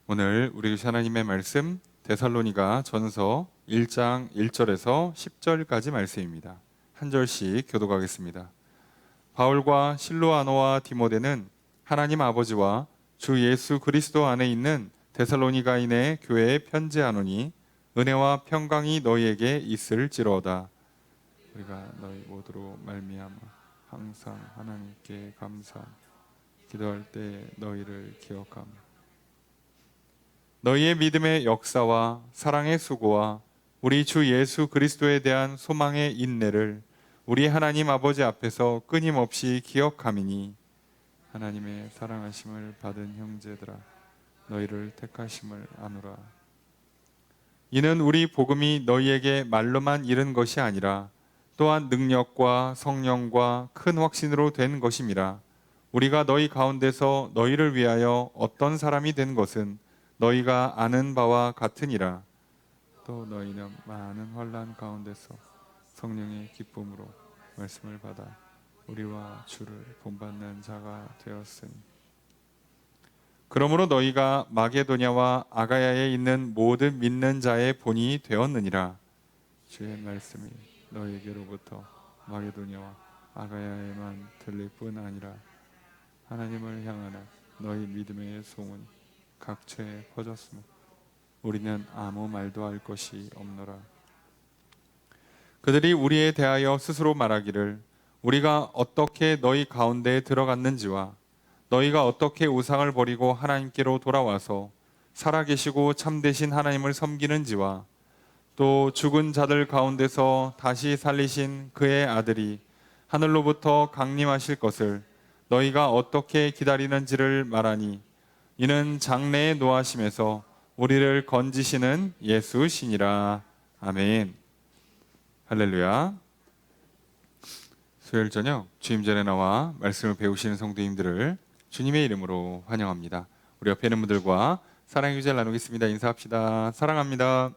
오늘 우리 주신 하나님의 말씀 데살로니가 전서 1장 1절에서 10절까지 말씀입니다. 한 절씩 교독하겠습니다. 바울과 실로아노와 디모데는 하나님 아버지와 주 예수 그리스도 안에 있는 데살로니가인의 교회에 편지하노니 은혜와 평강이 너희에게 있을지로다. 우리가 너희 모두로 말미암아 항상 하나님께 감사 기도할 때 너희를 기억하며 너희의 믿음의 역사와 사랑의 수고와 우리 주 예수 그리스도에 대한 소망의 인내를 우리 하나님 아버지 앞에서 끊임없이 기억함이니 하나님의 사랑하심을 받은 형제들아 너희를 택하심을 아노라. 이는 우리 복음이 너희에게 말로만 이른 것이 아니라 또한 능력과 성령과 큰 확신으로 된 것임이라. 우리가 너희 가운데서 너희를 위하여 어떤 사람이 된 것은 너희가 아는 바와 같으니라. 또 너희는 많은 환난 가운데서 성령의 기쁨으로 말씀을 받아 우리와 주를 본받는 자가 되었으니 그러므로 너희가 마게도냐와 아가야에 있는 모든 믿는 자의 본이 되었느니라. 주의 말씀이 너희에게로부터 마게도냐와 아가야에만 들릴 뿐 아니라 하나님을 향하는 너희 믿음의 소문이 각처에 퍼졌으므로 우리는 아무 말도 할 것이 없노라. 그들이 우리에 대하여 스스로 말하기를 우리가 어떻게 너희 가운데에 들어갔는지와 너희가 어떻게 우상을 버리고 하나님께로 돌아와서 살아계시고 참되신 하나님을 섬기는지와 또 죽은 자들 가운데서 다시 살리신 그의 아들이 하늘로부터 강림하실 것을 너희가 어떻게 기다리는지를 말하니 이는 장래의 노하심에서 우리를 건지시는 예수시니라. 아멘. 할렐루야. 수요일 저녁 주임전에 나와 말씀을 배우시는 성도님들을 주님의 이름으로 환영합니다. 우리 옆에 있는 분들과 사랑의 교제를 나누겠습니다. 인사합시다. 사랑합니다.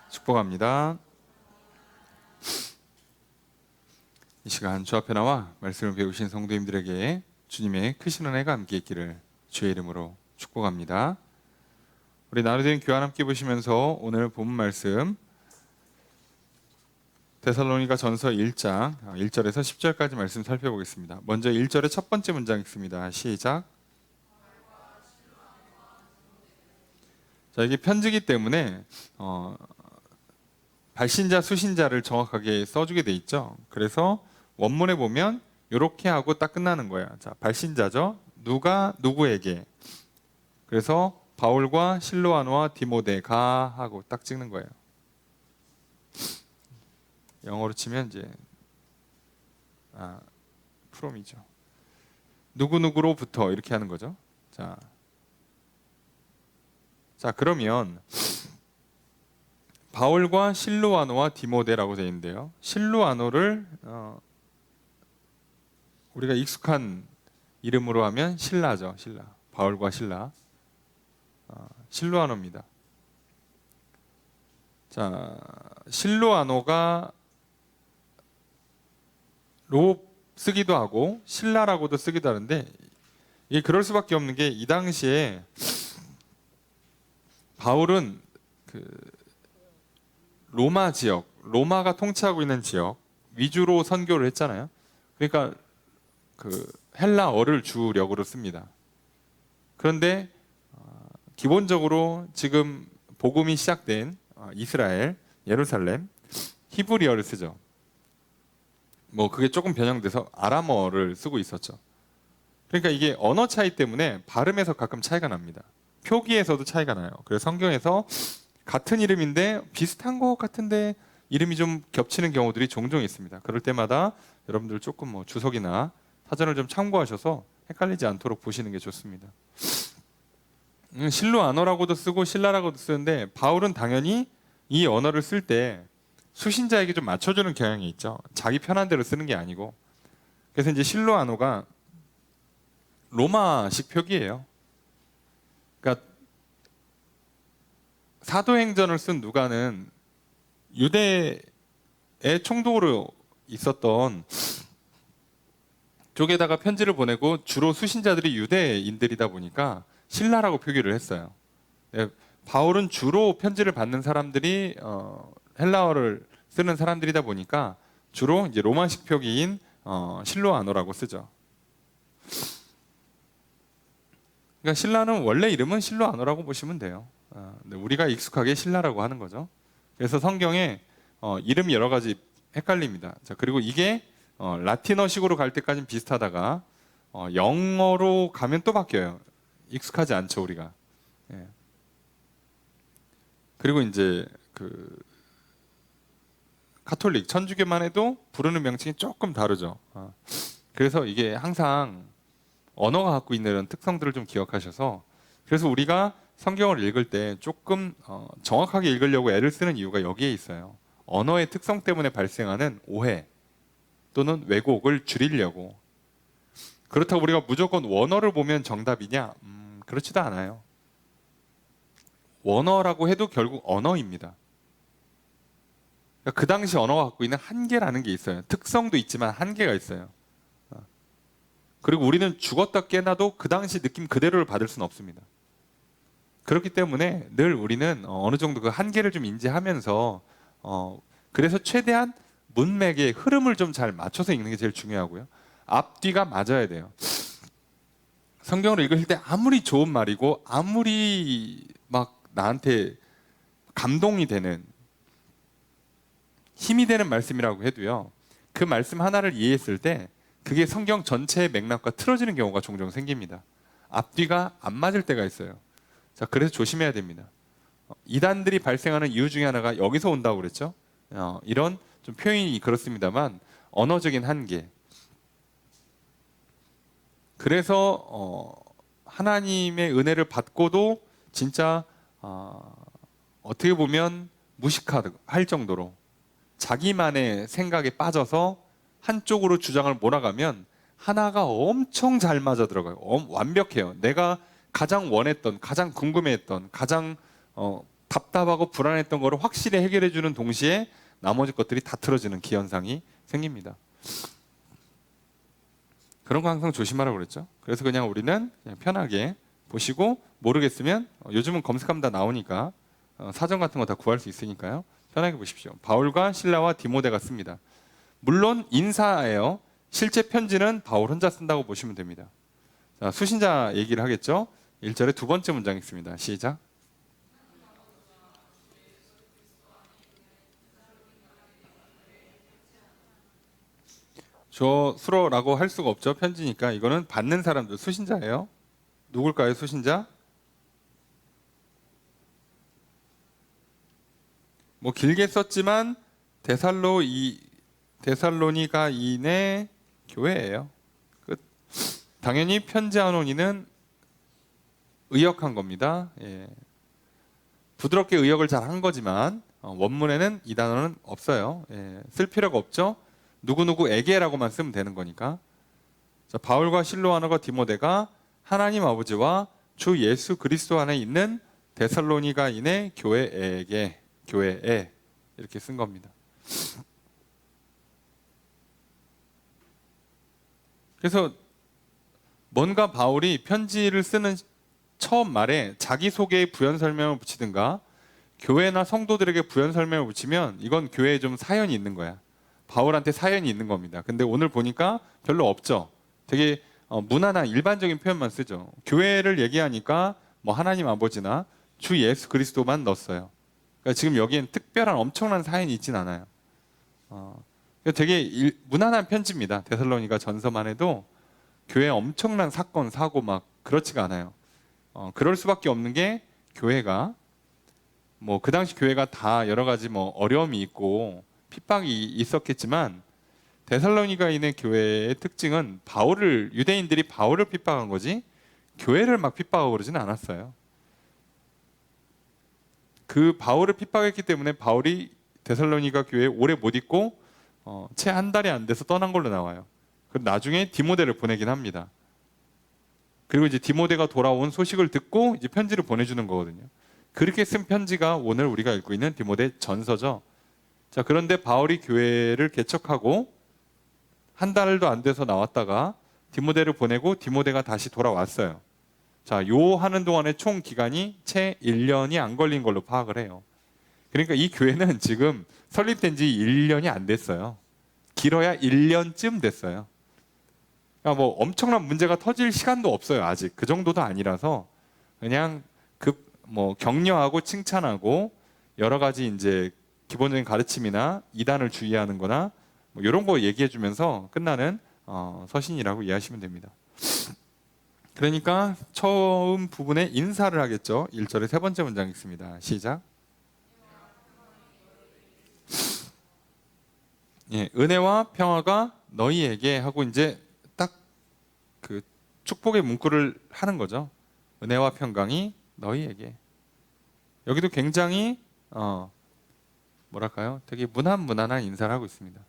축복합니다. 이 시간 주 앞에 나와 말씀을 배우신 성도님들에게 주님의 크신 은혜가 함께 있기를 주의 이름으로 축복합니다. 우리 나누된 교환 함께 보시면서 오늘 본 말씀 데살로니가 전서 1장 1절에서 10절까지 말씀 살펴보겠습니다. 먼저 1절의 첫 번째 문장 읽습니다. 시작. 자, 이게 편지기 때문에 발신자 수신자를 정확하게 써주게 돼 있죠. 그래서 원문에 보면 이렇게 하고 딱 끝나는 거예요. 자, 발신자죠. 누가 누구에게. 그래서 바울과 실로아노와 디모데가 하고 딱 찍는 거예요. 영어로 치면 이제 프롬이죠. 누구누구로부터 이렇게 하는 거죠. 자 그러면 바울과 실로아노와 디모데라고 되어 있는데요. 실로아노를 우리가 익숙한 이름으로 하면 실라죠. 실라. 바울과 실라. 실로아노입니다. 자, 실로아노가 로 쓰기도 하고 실라라고도 쓰기도 하는데 이게 그럴 수밖에 없는 게 이 당시에 바울은 그 로마 지역, 로마가 통치하고 있는 지역 위주로 선교를 했잖아요. 그러니까 그 헬라어를 주력으로 씁니다. 그런데 기본적으로 지금 복음이 시작된 이스라엘, 예루살렘 히브리어를 쓰죠. 뭐 그게 조금 변형돼서 아람어를 쓰고 있었죠. 그러니까 이게 언어 차이 때문에 발음에서 가끔 차이가 납니다. 표기에서도 차이가 나요. 그래서 성경에서 같은 이름인데 비슷한 것 같은데 이름이 좀 겹치는 경우들이 종종 있습니다. 그럴 때마다 여러분들 조금 뭐 주석이나 사전을 좀 참고하셔서 헷갈리지 않도록 보시는 게 좋습니다. 실로아노라고도 쓰고 실라라고도 쓰는데 바울은 당연히 이 언어를 쓸 때 수신자에게 좀 맞춰주는 경향이 있죠. 자기 편한 대로 쓰는 게 아니고. 그래서 이제 실로아노가 로마식 표기예요. 그러니까 사도행전을 쓴 누가는 유대의 총독으로 있었던 쪽에다가 편지를 보내고 주로 수신자들이 유대인들이다 보니까 신라라고 표기를 했어요. 예, 바울은 주로 편지를 받는 사람들이 헬라어를 쓰는 사람들이다 보니까 주로 이제 로마식 표기인 실로아노라고 쓰죠. 그러니까 신라는 원래 이름은 실로아노라고 보시면 돼요. 우리가 익숙하게 신라라고 하는 거죠. 그래서 성경에 이름이 여러 가지 헷갈립니다. 자, 그리고 이게 라틴어식으로 갈 때까지는 비슷하다가 영어로 가면 또 바뀌어요. 익숙하지 않죠, 우리가. 예. 그리고 이제 그 카톨릭 천주교만 해도 부르는 명칭이 조금 다르죠. 그래서 이게 항상 언어가 갖고 있는 이런 특성들을 좀 기억하셔서, 그래서 우리가 성경을 읽을 때 조금 정확하게 읽으려고 애를 쓰는 이유가 여기에 있어요. 언어의 특성 때문에 발생하는 오해 또는 왜곡을 줄이려고. 그렇다고 우리가 무조건 원어를 보면 정답이냐? 그렇지도 않아요. 원어라고 해도 결국 언어입니다. 그러니까 그 당시 언어가 갖고 있는 한계라는 게 있어요. 특성도 있지만 한계가 있어요. 그리고 우리는 죽었다 깨나도 그 당시 느낌 그대로를 받을 수는 없습니다. 그렇기 때문에 늘 우리는 어느 정도 그 한계를 좀 인지하면서 그래서 최대한 문맥의 흐름을 좀 잘 맞춰서 읽는 게 제일 중요하고요. 앞뒤가 맞아야 돼요. 성경을 읽을 때 아무리 좋은 말이고 아무리 막 나한테 감동이 되는 힘이 되는 말씀이라고 해도요, 그 말씀 하나를 이해했을 때 그게 성경 전체의 맥락과 틀어지는 경우가 종종 생깁니다. 앞뒤가 안 맞을 때가 있어요. 자, 그래서 조심해야 됩니다. 이단들이 발생하는 이유 중에 하나가 여기서 온다고 그랬죠. 이런 좀 표현이 그렇습니다만 언어적인 한계. 그래서 하나님의 은혜를 받고도 진짜 어떻게 보면 무식할 정도로 자기만의 생각에 빠져서 한쪽으로 주장을 몰아가면 하나가 엄청 잘 맞아 들어가요. 완벽해요. 내가 가장 원했던, 가장 궁금해했던, 가장 답답하고 불안했던 거를 확실히 해결해 주는 동시에 나머지 것들이 다 틀어지는 기현상이 생깁니다. 그런 거 항상 조심하라고 그랬죠. 그래서 그냥 우리는 그냥 편하게 보시고, 모르겠으면 요즘은 검색하면 다 나오니까 사전 같은 거 다 구할 수 있으니까요. 편하게 보십시오. 바울과 실라와 디모데가 씁니다. 물론 인사예요. 실제 편지는 바울 혼자 쓴다고 보시면 됩니다. 자, 수신자 얘기를 하겠죠. 1절의 두 번째 문장 읽습니다. 시작. 저 수로라고 할 수가 없죠. 편지니까. 이거는 받는 사람들, 수신자예요. 누굴까요, 수신자? 뭐 길게 썼지만 데살로니가인의 교회예요. 끝. 당연히 편지하는 이는 의역한 겁니다. 예. 부드럽게 의역을 잘 한 거지만 원문에는 이 단어는 없어요. 예. 쓸 필요가 없죠. 누구누구에게라고만 쓰면 되는 거니까. 자, 바울과 실로아노가 디모데가 하나님 아버지와 주 예수 그리스도 안에 있는 데살로니가인의 교회에 이렇게 쓴 겁니다. 그래서 뭔가 바울이 편지를 쓰는 처음 말에 자기소개의 부연 설명을 붙이든가 교회나 성도들에게 부연 설명을 붙이면 이건 교회에 좀 사연이 있는 거야. 바울한테 사연이 있는 겁니다. 근데 오늘 보니까 별로 없죠. 되게 무난한 일반적인 표현만 쓰죠. 교회를 얘기하니까 뭐 하나님 아버지나 주 예수 그리스도만 넣었어요. 그러니까 지금 여기엔 특별한 엄청난 사연이 있진 않아요. 되게 무난한 편지입니다. 데살로니가 전서만 해도 교회에 엄청난 사건, 사고 막 그렇지가 않아요. 그럴 수밖에 없는 게 교회가 뭐 그 당시 교회가 다 여러 가지 뭐 어려움이 있고 핍박이 있었겠지만 데살로니가인의 교회의 특징은 유대인들이 바울을 핍박한 거지 교회를 막 핍박하고 그러지는 않았어요. 그 바울을 핍박했기 때문에 바울이 데살로니가 교회에 오래 못 있고 채 한 달이 안 돼서 떠난 걸로 나와요. 그리고 나중에 디모데를 보내긴 합니다. 그리고 이제 디모데가 돌아온 소식을 듣고 이제 편지를 보내주는 거거든요. 그렇게 쓴 편지가 오늘 우리가 읽고 있는 디모데 전서죠. 자, 그런데 바울이 교회를 개척하고 한 달도 안 돼서 나왔다가 디모데를 보내고 디모데가 다시 돌아왔어요. 자, 요 하는 동안의 총 기간이 채 1년이 안 걸린 걸로 파악을 해요. 그러니까 이 교회는 지금 설립된 지 1년이 안 됐어요. 길어야 1년쯤 됐어요. 그러니까 뭐 엄청난 문제가 터질 시간도 없어요. 아직 그 정도도 아니라서 그냥 뭐 격려하고 칭찬하고 여러 가지 이제 기본적인 가르침이나 이단을 주의하는 거나 뭐 이런 거 얘기해 주면서 끝나는 서신이라고 이해하시면 됩니다. 그러니까 처음 부분에 인사를 하겠죠. 1절의 세 번째 문장 읽습니다. 시작. 예, 은혜와 평화가 너희에게 하고 이제 딱 그 축복의 문구를 하는 거죠. 은혜와 평강이 너희에게. 여기도 굉장히 뭐랄까요? 되게 무난무난한 인사를 하고 있습니다.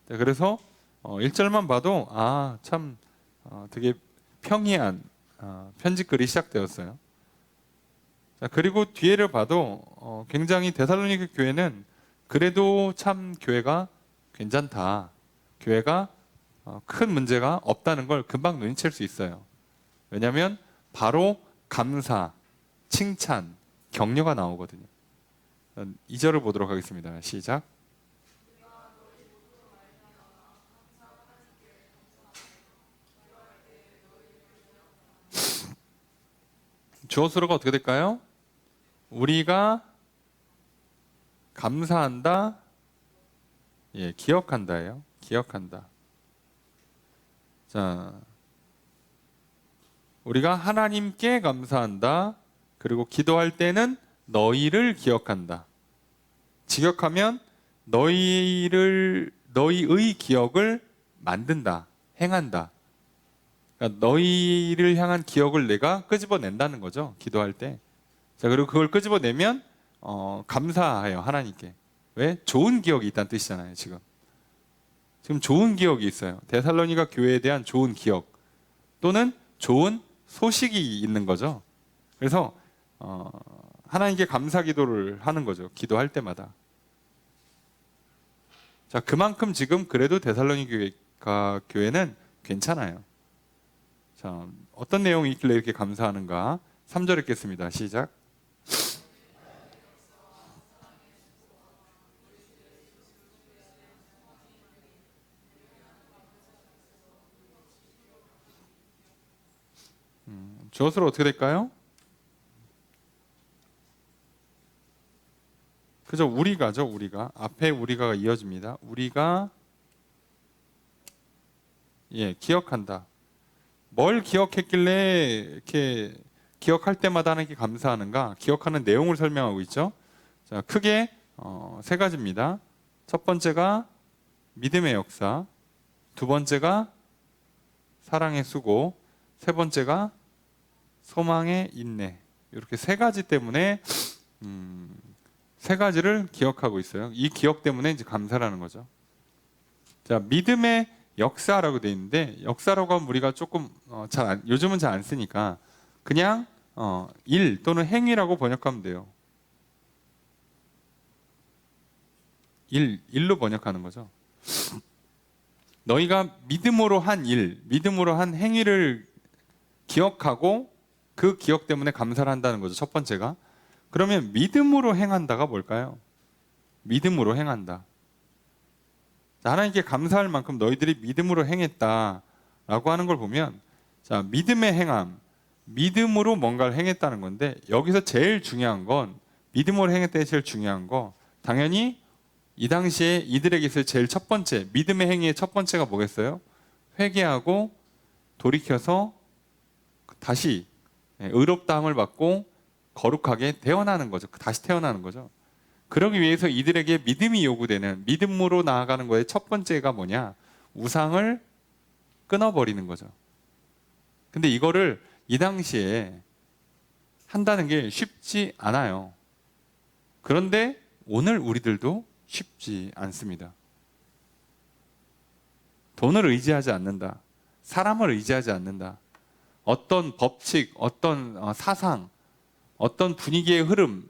네, 그래서 1절만 봐도 참 되게 평이한 편지글이 시작되었어요. 자, 그리고 뒤에를 봐도 굉장히 데살로니가 교회는 그래도 참 교회가 괜찮다. 교회가 큰 문제가 없다는 걸 금방 눈치챌 수 있어요. 왜냐하면 바로 감사, 칭찬, 격려가 나오거든요. 2절을 보도록 하겠습니다. 시작. 주어수로가 어떻게 될까요? 우리가 감사한다. 예, 기억한다예요. 기억한다. 자, 우리가 하나님께 감사한다. 그리고 기도할 때는 너희를 기억한다. 직역하면 너희의 기억을 만든다, 행한다. 그러니까 너희를 향한 기억을 내가 끄집어낸다는 거죠. 기도할 때. 자, 그리고 그걸 끄집어내면 감사해요, 하나님께. 왜? 좋은 기억이 있다는 뜻이잖아요, 지금. 지금 좋은 기억이 있어요. 데살로니가 교회에 대한 좋은 기억 또는 좋은 소식이 있는 거죠. 그래서 하나님께 감사 기도를 하는 거죠. 기도할 때마다. 자, 그만큼 지금 그래도 데살로니가 교회는 괜찮아요. 자, 어떤 내용이 있길래 이렇게 감사하는가? 3절 읽겠습니다. 시작. 주어수로 어떻게 될까요? 그죠? 우리가죠, 우리가. 앞에 우리가 이어집니다. 우리가 기억한다. 뭘 기억했길래 이렇게 기억할 때마다 하나님께 감사하는가? 기억하는 내용을 설명하고 있죠. 자, 크게 세 가지입니다. 첫 번째가 믿음의 역사, 두 번째가 사랑의 수고, 세 번째가 소망의 인내. 이렇게 세 가지 때문에 세 가지를 기억하고 있어요. 이 기억 때문에 이제 감사라는 거죠. 자, 믿음의 역사라고 되어 있는데 역사라고 하면 우리가 조금 요즘은 잘 안 쓰니까 그냥 일 또는 행위라고 번역하면 돼요. 일로 번역하는 거죠. 너희가 믿음으로 한 일, 믿음으로 한 행위를 기억하고 그 기억 때문에 감사를 한다는 거죠. 첫 번째가. 그러면 믿음으로 행한다가 뭘까요? 믿음으로 행한다. 자, 하나님께 감사할 만큼 너희들이 믿음으로 행했다라고 하는 걸 보면, 자, 믿음의 행함, 믿음으로 뭔가를 행했다는 건데 여기서 제일 중요한 건 믿음으로 행했다에 제일 중요한 거 당연히 이 당시에 이들에게 있을 제일 첫 번째 믿음의 행위의 첫 번째가 뭐겠어요? 회개하고 돌이켜서 다시 의롭다함을 받고 거룩하게 태어나는 거죠. 다시 태어나는 거죠. 그러기 위해서 이들에게 믿음이 요구되는 믿음으로 나아가는 거의 첫 번째가 뭐냐? 우상을 끊어버리는 거죠. 근데 이거를 이 당시에 한다는 게 쉽지 않아요. 그런데 오늘 우리들도 쉽지 않습니다. 돈을 의지하지 않는다. 사람을 의지하지 않는다. 어떤 법칙, 어떤 사상, 어떤 분위기의 흐름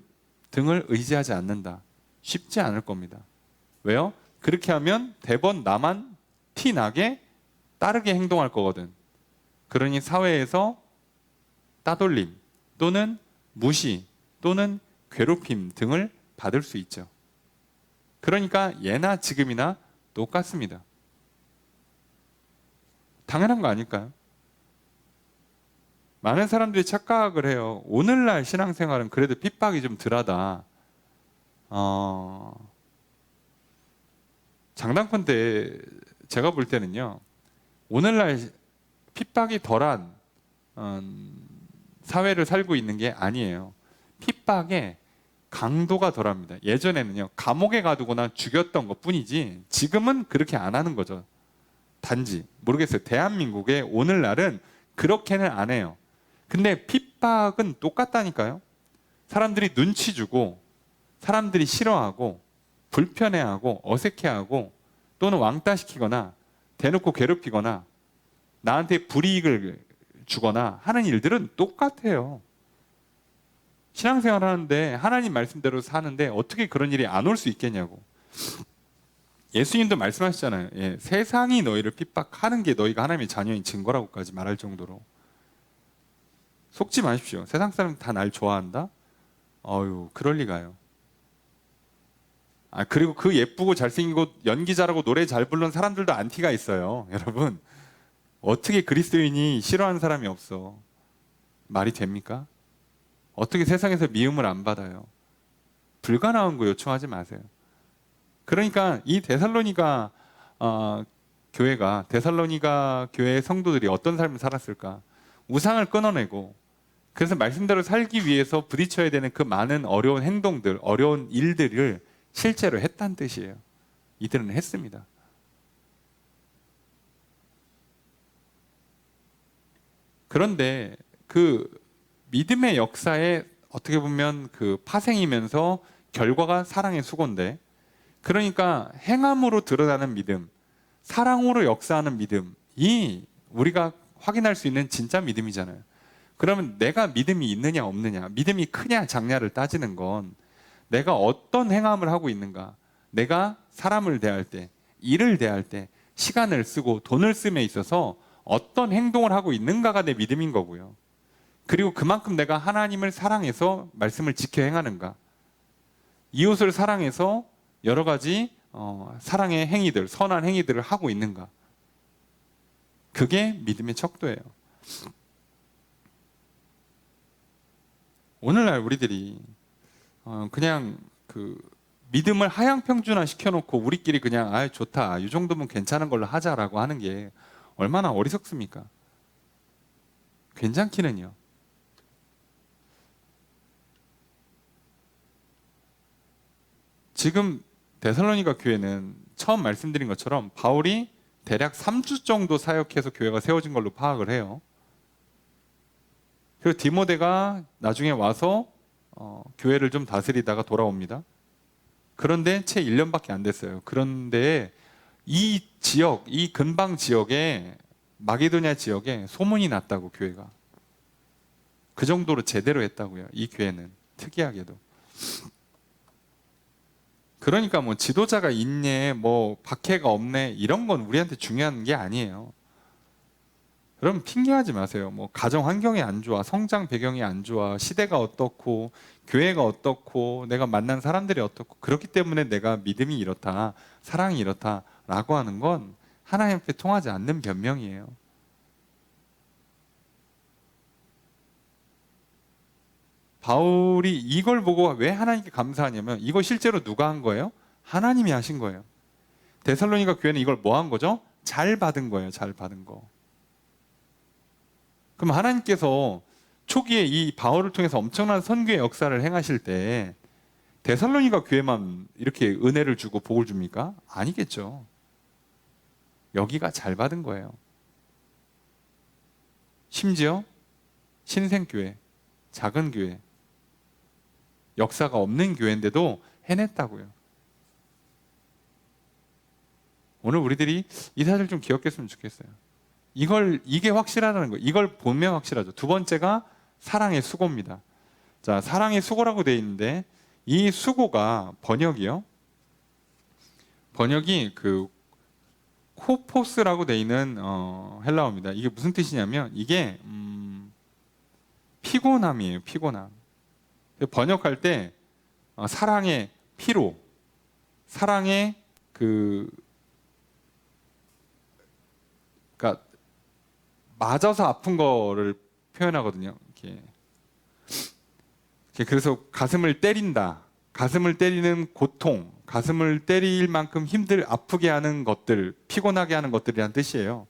등을 의지하지 않는다. 쉽지 않을 겁니다. 왜요? 그렇게 하면 대번 나만 티 나게 따르게 행동할 거거든. 그러니 사회에서 따돌림 또는 무시 또는 괴롭힘 등을 받을 수 있죠. 그러니까 예나 지금이나 똑같습니다. 당연한 거 아닐까요? 많은 사람들이 착각을 해요. 오늘날 신앙생활은 그래도 핍박이 좀 덜하다. 장단권 때 제가 볼 때는요, 오늘날 핍박이 덜한 사회를 살고 있는 게 아니에요. 핍박의 강도가 덜합니다. 예전에는요, 감옥에 가두거나 죽였던 것 뿐이지 지금은 그렇게 안 하는 거죠. 단지 모르겠어요. 대한민국의 오늘날은 그렇게는 안 해요. 근데 핍박은 똑같다니까요. 사람들이 눈치 주고 사람들이 싫어하고 불편해하고 어색해하고 또는 왕따시키거나 대놓고 괴롭히거나 나한테 불이익을 주거나 하는 일들은 똑같아요. 신앙생활 하는데 하나님 말씀대로 사는데 어떻게 그런 일이 안 올 수 있겠냐고. 예수님도 말씀하셨잖아요. 예, 세상이 너희를 핍박하는 게 너희가 하나님의 자녀인 증거라고까지 말할 정도로. 속지 마십시오. 세상 사람 다 날 좋아한다? 어유, 그럴 리가요. 그리고 그 예쁘고 잘생기고 연기 잘하고 노래 잘 부르는 사람들도 안티가 있어요. 여러분, 어떻게 그리스도인이 싫어하는 사람이 없어? 말이 됩니까? 어떻게 세상에서 미움을 안 받아요? 불가능한 거 요청하지 마세요. 그러니까 이 데살로니가 교회가, 데살로니가 교회의 성도들이 어떤 삶을 살았을까? 우상을 끊어내고, 그래서 말씀대로 살기 위해서 부딪혀야 되는 그 많은 어려운 행동들, 어려운 일들을 실제로 했다는 뜻이에요. 이들은 했습니다. 그런데 그 믿음의 역사에 어떻게 보면 그 파생이면서 결과가 사랑의 수고인데, 그러니까 행함으로 드러나는 믿음, 사랑으로 역사하는 믿음이 우리가 확인할 수 있는 진짜 믿음이잖아요. 그러면 내가 믿음이 있느냐 없느냐, 믿음이 크냐 작냐를 따지는 건 내가 어떤 행함을 하고 있는가, 내가 사람을 대할 때, 일을 대할 때, 시간을 쓰고 돈을 씀에 있어서 어떤 행동을 하고 있는가가 내 믿음인 거고요. 그리고 그만큼 내가 하나님을 사랑해서 말씀을 지켜 행하는가, 이웃을 사랑해서 여러 가지 사랑의 행위들, 선한 행위들을 하고 있는가, 그게 믿음의 척도예요. 오늘날 우리들이 그냥 그 믿음을 하향평준화 시켜놓고 우리끼리 그냥 좋다, 이 정도면 괜찮은 걸로 하자라고 하는 게 얼마나 어리석습니까? 괜찮기는요. 지금 데살로니가 교회는 처음 말씀드린 것처럼 바울이 대략 3주 정도 사역해서 교회가 세워진 걸로 파악을 해요. 그리고 디모데가 나중에 와서 교회를 좀 다스리다가 돌아옵니다. 그런데 채 1년밖에 안 됐어요. 그런데 이 지역, 이 근방 지역에, 마게도냐 지역에 소문이 났다고, 교회가. 그 정도로 제대로 했다고요, 이 교회는. 특이하게도. 그러니까 뭐 지도자가 있네, 뭐 박해가 없네, 이런 건 우리한테 중요한 게 아니에요. 여러분, 핑계하지 마세요. 뭐 가정 환경이 안 좋아, 성장 배경이 안 좋아, 시대가 어떻고 교회가 어떻고 내가 만난 사람들이 어떻고 그렇기 때문에 내가 믿음이 이렇다, 사랑이 이렇다 라고 하는 건 하나님 앞에 통하지 않는 변명이에요. 바울이 이걸 보고 왜 하나님께 감사하냐면, 이거 실제로 누가 한 거예요? 하나님이 하신 거예요. 데살로니가 교회는 이걸 뭐 한 거죠? 잘 받은 거예요. 잘 받은 거. 그럼 하나님께서 초기에 이 바울을 통해서 엄청난 선교의 역사를 행하실 때 데살로니가 교회만 이렇게 은혜를 주고 복을 줍니까? 아니겠죠. 여기가 잘 받은 거예요. 심지어 신생교회, 작은 교회, 역사가 없는 교회인데도 해냈다고요. 오늘 우리들이 이 사실 좀 기억했으면 좋겠어요. 이게 확실하다는 거예요. 이걸 보면 확실하죠. 두 번째가 사랑의 수고입니다. 자, 사랑의 수고라고 되어 있는데, 이 수고가 번역이 그 코포스라고 되어 있는 헬라어입니다. 이게 무슨 뜻이냐면, 이게 피곤함이에요. 피곤함. 번역할 때 사랑의 피로, 사랑의 그러니까 맞아서 아픈 거를 표현하거든요. 이렇게. 그래서 가슴을 때린다, 가슴을 때리는 고통, 가슴을 때릴 만큼 아프게 하는 것들, 피곤하게 하는 것들이란 뜻이에요.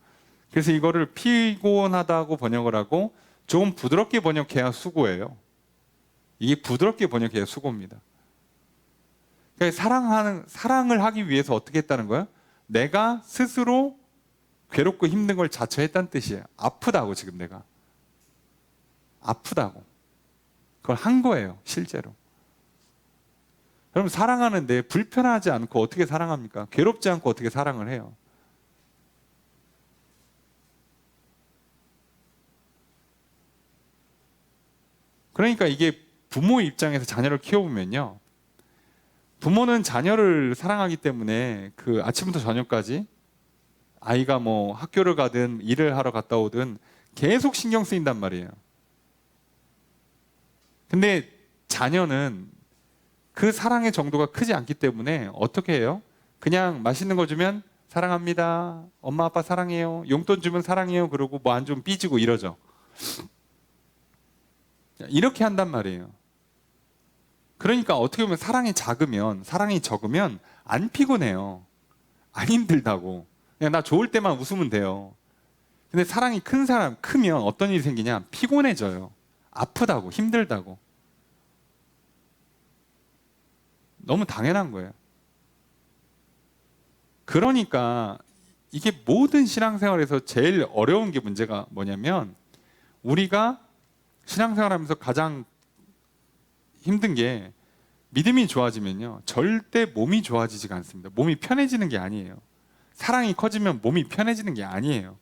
그래서 이거를 피곤하다고 번역을 하고 조금 부드럽게 번역해야 수고예요. 이게 부드럽게 번역해야 수고입니다. 그러니까 사랑을 하기 위해서 어떻게 했다는 거예요? 내가 스스로 괴롭고 힘든 걸 자처했다는 뜻이에요. 아프다고, 지금 내가. 아프다고. 그걸 한 거예요, 실제로. 여러분, 사랑하는데 불편하지 않고 어떻게 사랑합니까? 괴롭지 않고 어떻게 사랑을 해요? 그러니까 이게 부모 입장에서 자녀를 키워보면요. 부모는 자녀를 사랑하기 때문에 그 아침부터 저녁까지 아이가 뭐 학교를 가든 일을 하러 갔다 오든 계속 신경 쓰인단 말이에요. 근데 자녀는 그 사랑의 정도가 크지 않기 때문에 어떻게 해요? 그냥 맛있는 거 주면 사랑합니다. 엄마 아빠 사랑해요. 용돈 주면 사랑해요. 그러고 뭐 안 주면 삐지고 이러죠. 이렇게 한단 말이에요. 그러니까 어떻게 보면 사랑이 적으면 안 피곤해요. 안 힘들다고. 그냥 나 좋을 때만 웃으면 돼요. 근데 사랑이 크면 어떤 일이 생기냐? 피곤해져요. 아프다고, 힘들다고. 너무 당연한 거예요. 그러니까 이게 모든 신앙생활에서 제일 어려운 게 문제가 뭐냐면, 우리가 신앙생활하면서 가장 힘든 게, 믿음이 좋아지면요 절대 몸이 좋아지지가 않습니다. 몸이 편해지는 게 아니에요. 사랑이 커지면 몸이 편해지는 게 아니에요.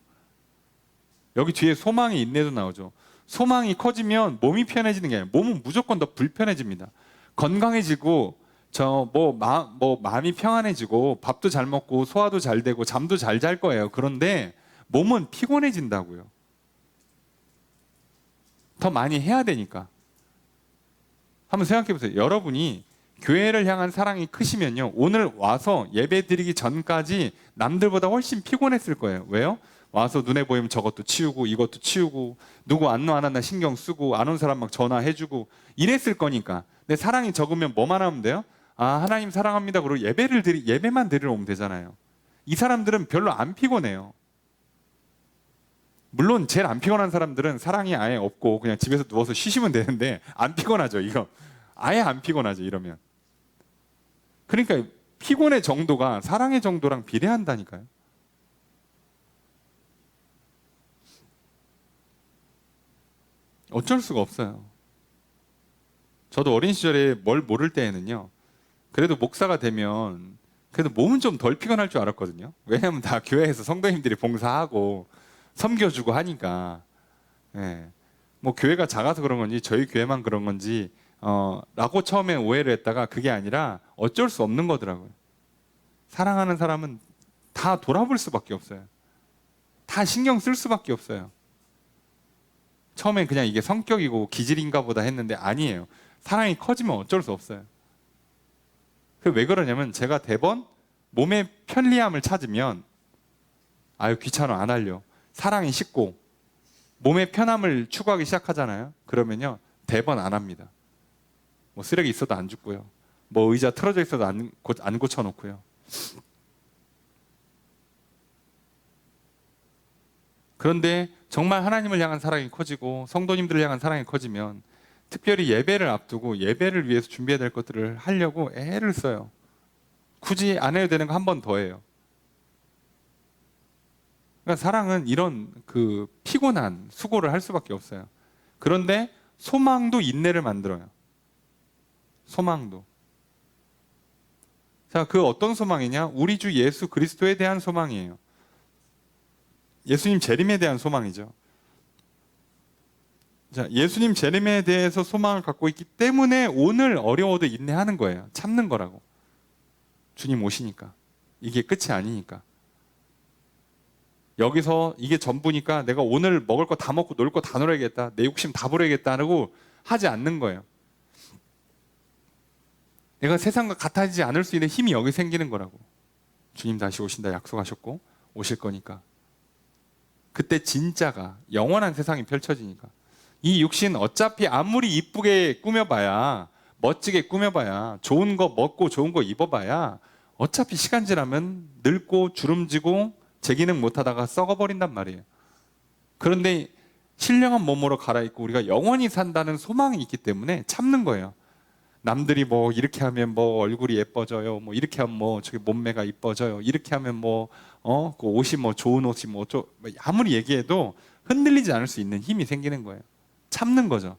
여기 뒤에 소망의 인내도 나오죠. 소망이 커지면 몸이 편해지는 게 아니에요. 몸은 무조건 더 불편해집니다. 건강해지고 마음이 평안해지고 밥도 잘 먹고 소화도 잘 되고 잠도 잘 잘 거예요. 그런데 몸은 피곤해진다고요. 더 많이 해야 되니까. 한번 생각해 보세요. 여러분이 교회를 향한 사랑이 크시면요, 오늘 와서 예배 드리기 전까지 남들보다 훨씬 피곤했을 거예요. 왜요? 와서 눈에 보이면 저것도 치우고 이것도 치우고, 누구 안노 안 왔나 신경 쓰고, 안 온 사람 막 전화해주고 이랬을 거니까. 근데 사랑이 적으면 뭐만 하면 돼요? 아, 하나님 사랑합니다. 그리고 예배만 드리러 오면 되잖아요. 이 사람들은 별로 안 피곤해요. 물론 제일 안 피곤한 사람들은 사랑이 아예 없고 그냥 집에서 누워서 쉬시면 되는데 안 피곤하죠. 이거 아예 안 피곤하죠, 이러면. 그러니까 피곤의 정도가 사랑의 정도랑 비례한다니까요. 어쩔 수가 없어요. 저도 어린 시절에 뭘 모를 때에는요, 그래도 목사가 되면 그래도 몸은 좀 덜 피곤할 줄 알았거든요. 왜냐하면 다 교회에서 성도님들이 봉사하고 섬겨주고 하니까. 예. 뭐 교회가 작아서 그런 건지 저희 교회만 그런 건지 라고 처음에 오해를 했다가, 그게 아니라 어쩔 수 없는 거더라고요. 사랑하는 사람은 다 돌아볼 수밖에 없어요. 다 신경 쓸 수밖에 없어요. 처음엔 그냥 이게 성격이고 기질인가 보다 했는데 아니에요. 사랑이 커지면 어쩔 수 없어요. 왜 그러냐면, 제가 대번 몸의 편리함을 찾으면 아유 귀찮아 안 하려, 사랑이 식고 몸의 편함을 추구하기 시작하잖아요. 그러면요 대번 안 합니다. 뭐 쓰레기 있어도 안 줍고요, 뭐 의자 틀어져 있어도 안 고쳐놓고요. 그런데 정말 하나님을 향한 사랑이 커지고 성도님들을 향한 사랑이 커지면, 특별히 예배를 앞두고 예배를 위해서 준비해야 될 것들을 하려고 애를 써요. 굳이 안 해도 되는 거 한 번 더 해요. 그러니까 사랑은 이런 피곤한 수고를 할 수밖에 없어요. 그런데 소망도 인내를 만들어요. 소망도. 자, 그 어떤 소망이냐? 우리 주 예수 그리스도에 대한 소망이에요. 예수님 재림에 대한 소망이죠. 자, 예수님 재림에 대해서 소망을 갖고 있기 때문에 오늘 어려워도 인내하는 거예요. 참는 거라고. 주님 오시니까. 이게 끝이 아니니까. 여기서 이게 전부니까 내가 오늘 먹을 거 다 먹고 놀 거 다 놀아야겠다. 내 욕심 다 부려야겠다라고 하지 않는 거예요. 내가 세상과 같아지지 않을 수 있는 힘이 여기 생기는 거라고. 주님 다시 오신다 약속하셨고 오실 거니까. 그때 진짜가 영원한 세상이 펼쳐지니까. 이 육신 어차피 아무리 이쁘게 꾸며봐야, 멋지게 꾸며봐야, 좋은 거 먹고 좋은 거 입어봐야 어차피 시간 지나면 늙고 주름지고 제 기능 못하다가 썩어버린단 말이에요. 그런데 신령한 몸으로 갈아입고 우리가 영원히 산다는 소망이 있기 때문에 참는 거예요. 남들이 뭐 이렇게 하면 뭐 얼굴이 예뻐져요, 뭐 이렇게 하면 뭐 저기 몸매가 이뻐져요, 이렇게 하면 뭐 그 옷이 뭐 좋은 옷이 뭐 아무리 얘기해도 흔들리지 않을 수 있는 힘이 생기는 거예요. 참는 거죠.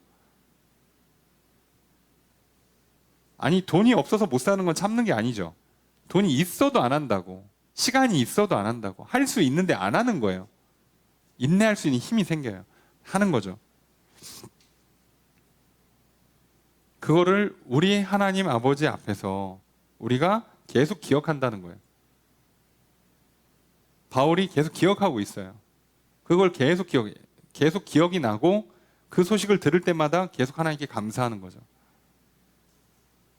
아니 돈이 없어서 못 사는 건 참는 게 아니죠. 돈이 있어도 안 한다고, 시간이 있어도 안 한다고, 할 수 있는데 안 하는 거예요. 인내할 수 있는 힘이 생겨요. 하는 거죠. 그거를 우리 하나님 아버지 앞에서 우리가 계속 기억한다는 거예요. 바울이 계속 기억하고 있어요. 그걸 계속 기억이 나고 그 소식을 들을 때마다 계속 하나님께 감사하는 거죠.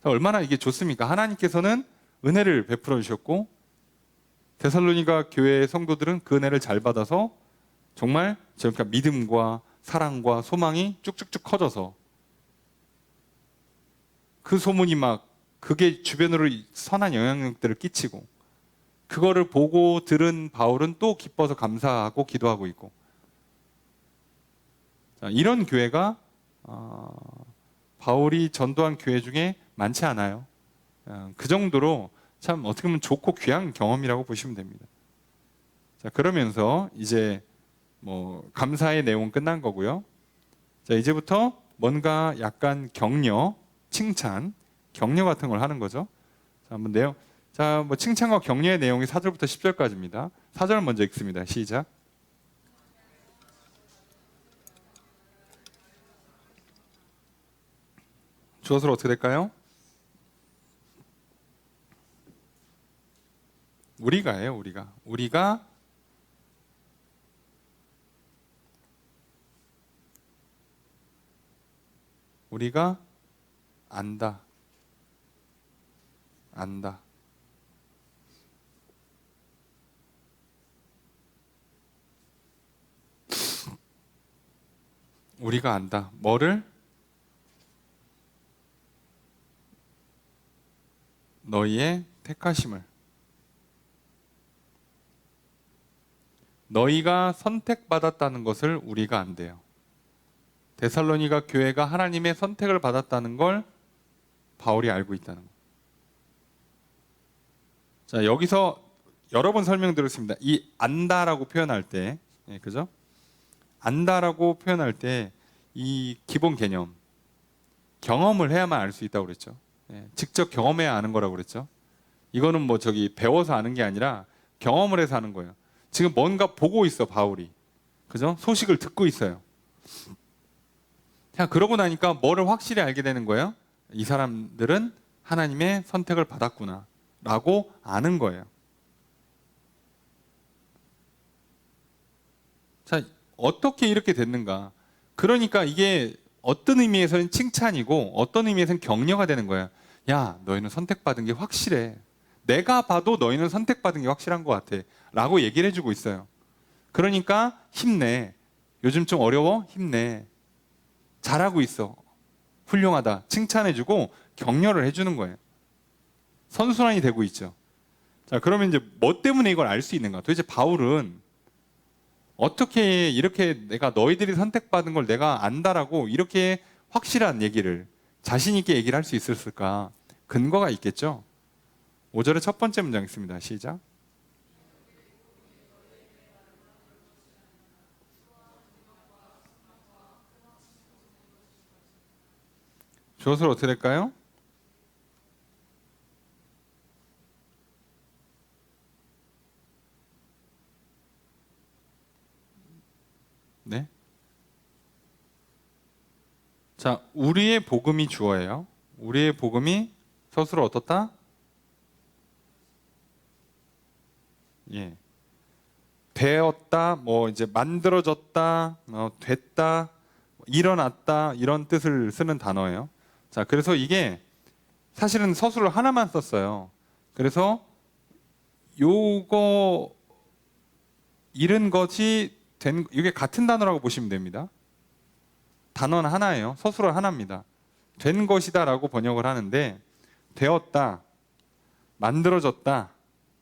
얼마나 이게 좋습니까? 하나님께서는 은혜를 베풀어 주셨고 데살로니가 교회의 성도들은 그 은혜를 잘 받아서 정말 그러니까 믿음과 사랑과 소망이 쭉쭉쭉 커져서 그 소문이 막 그게 주변으로 선한 영향력들을 끼치고 그거를 보고 들은 바울은 또 기뻐서 감사하고 기도하고 있고. 자, 이런 교회가 바울이 전도한 교회 중에 많지 않아요. 그 정도로 참 어떻게 보면 좋고 귀한 경험이라고 보시면 됩니다. 자, 그러면서 이제 뭐 감사의 내용은 끝난 거고요. 자, 이제부터 뭔가 약간 격려, 칭찬, 격려 같은 걸 하는 거죠. 자, 한번 내용. 자, 뭐 칭찬과 격려의 내용이 4절부터 10절까지입니다. 4절 먼저 읽습니다. 시작. 주어서로 어떻게 될까요? 우리가예요, 우리가. 우리가 안다. 우리가 안다. 뭐를? 너희의 택하심을. 너희가 선택받았다는 것을 우리가 안대요. 데살로니가 교회가 하나님의 선택을 받았다는 걸 바울이 알고 있다는 거. 자, 여기서 여러 번 설명드렸습니다. 이 안다라고 표현할 때, 그죠? 안다라고 표현할 때 이 기본 개념, 경험을 해야만 알 수 있다고 그랬죠. 직접 경험해야 아는 거라고 그랬죠. 이거는 뭐 저기 배워서 아는 게 아니라 경험을 해서 아는 거예요. 지금 뭔가 보고 있어, 바울이. 그죠? 소식을 듣고 있어요. 자, 그러고 나니까 뭐를 확실히 알게 되는 거예요? 이 사람들은 하나님의 선택을 받았구나 라고 아는 거예요. 자, 어떻게 이렇게 됐는가? 그러니까 이게 어떤 의미에서는 칭찬이고 어떤 의미에서는 격려가 되는 거예요. 야, 너희는 선택받은 게 확실해. 내가 봐도 너희는 선택받은 게 확실한 것 같아 라고 얘기를 해주고 있어요. 그러니까 힘내. 요즘 좀 어려워? 힘내. 잘하고 있어. 훌륭하다. 칭찬해주고 격려를 해주는 거예요. 선순환이 되고 있죠. 자, 그러면 이제 뭐 때문에 이걸 알 수 있는가? 도대체 바울은 어떻게 이렇게 내가 너희들이 선택받은 걸 내가 안다라고 이렇게 확실한 얘기를 자신 있게 얘기를 할 수 있었을까? 근거가 있겠죠. 5절의 첫 번째 문장 있습니다. 시작. 주어서로 어떻게 될까요? 네. 자, 우리의 복음이 주어예요. 우리의 복음이 서술을 어떻다? 예. 되었다, 뭐 이제 만들어졌다, 됐다, 일어났다 이런 뜻을 쓰는 단어예요. 자, 그래서 이게 사실은 서술을 하나만 썼어요. 그래서 요거 잃은 것이 된 이게 같은 단어라고 보시면 됩니다. 단어는 하나예요. 서술은 하나입니다. 된 것이다라고 번역을 하는데 되었다, 만들어졌다,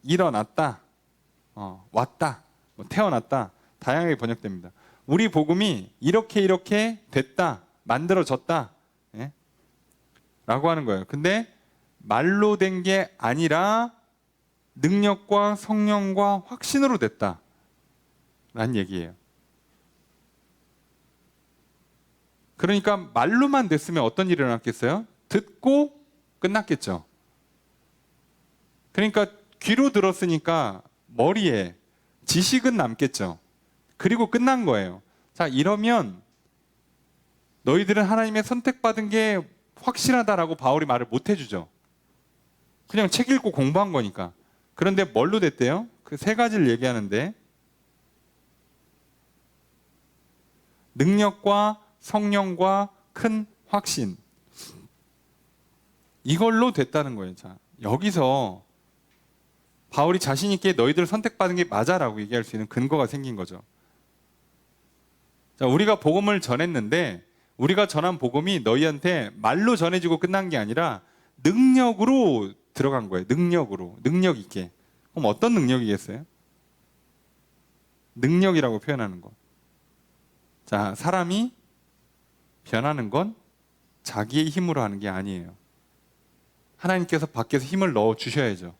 일어났다, 왔다, 뭐 태어났다 다양하게 번역됩니다. 우리 복음이 이렇게 됐다, 만들어졌다, 예? 라고 하는 거예요. 근데 말로 된 게 아니라 능력과 성령과 확신으로 됐다 라는 얘기예요. 그러니까 말로만 됐으면 어떤 일이 일어났겠어요? 듣고 끝났겠죠. 그러니까 귀로 들었으니까 머리에 지식은 남겠죠. 그리고 끝난 거예요. 자, 이러면 너희들은 하나님의 선택받은 게 확실하다라고 바울이 말을 못 해주죠. 그냥 책 읽고 공부한 거니까. 그런데 뭘로 됐대요? 그 세 가지를 얘기하는데 능력과 성령과 큰 확신, 이걸로 됐다는 거예요. 자, 여기서 바울이 자신 있게 너희들 선택받은 게 맞아라고 얘기할 수 있는 근거가 생긴 거죠. 자, 우리가 복음을 전했는데 우리가 전한 복음이 너희한테 말로 전해지고 끝난 게 아니라 능력으로 들어간 거예요. 능력 있게. 그럼 어떤 능력이겠어요? 능력이라고 표현하는 거. 자, 사람이 변하는 건 자기의 힘으로 하는 게 아니에요. 하나님께서 밖에서 힘을 넣어 주셔야죠.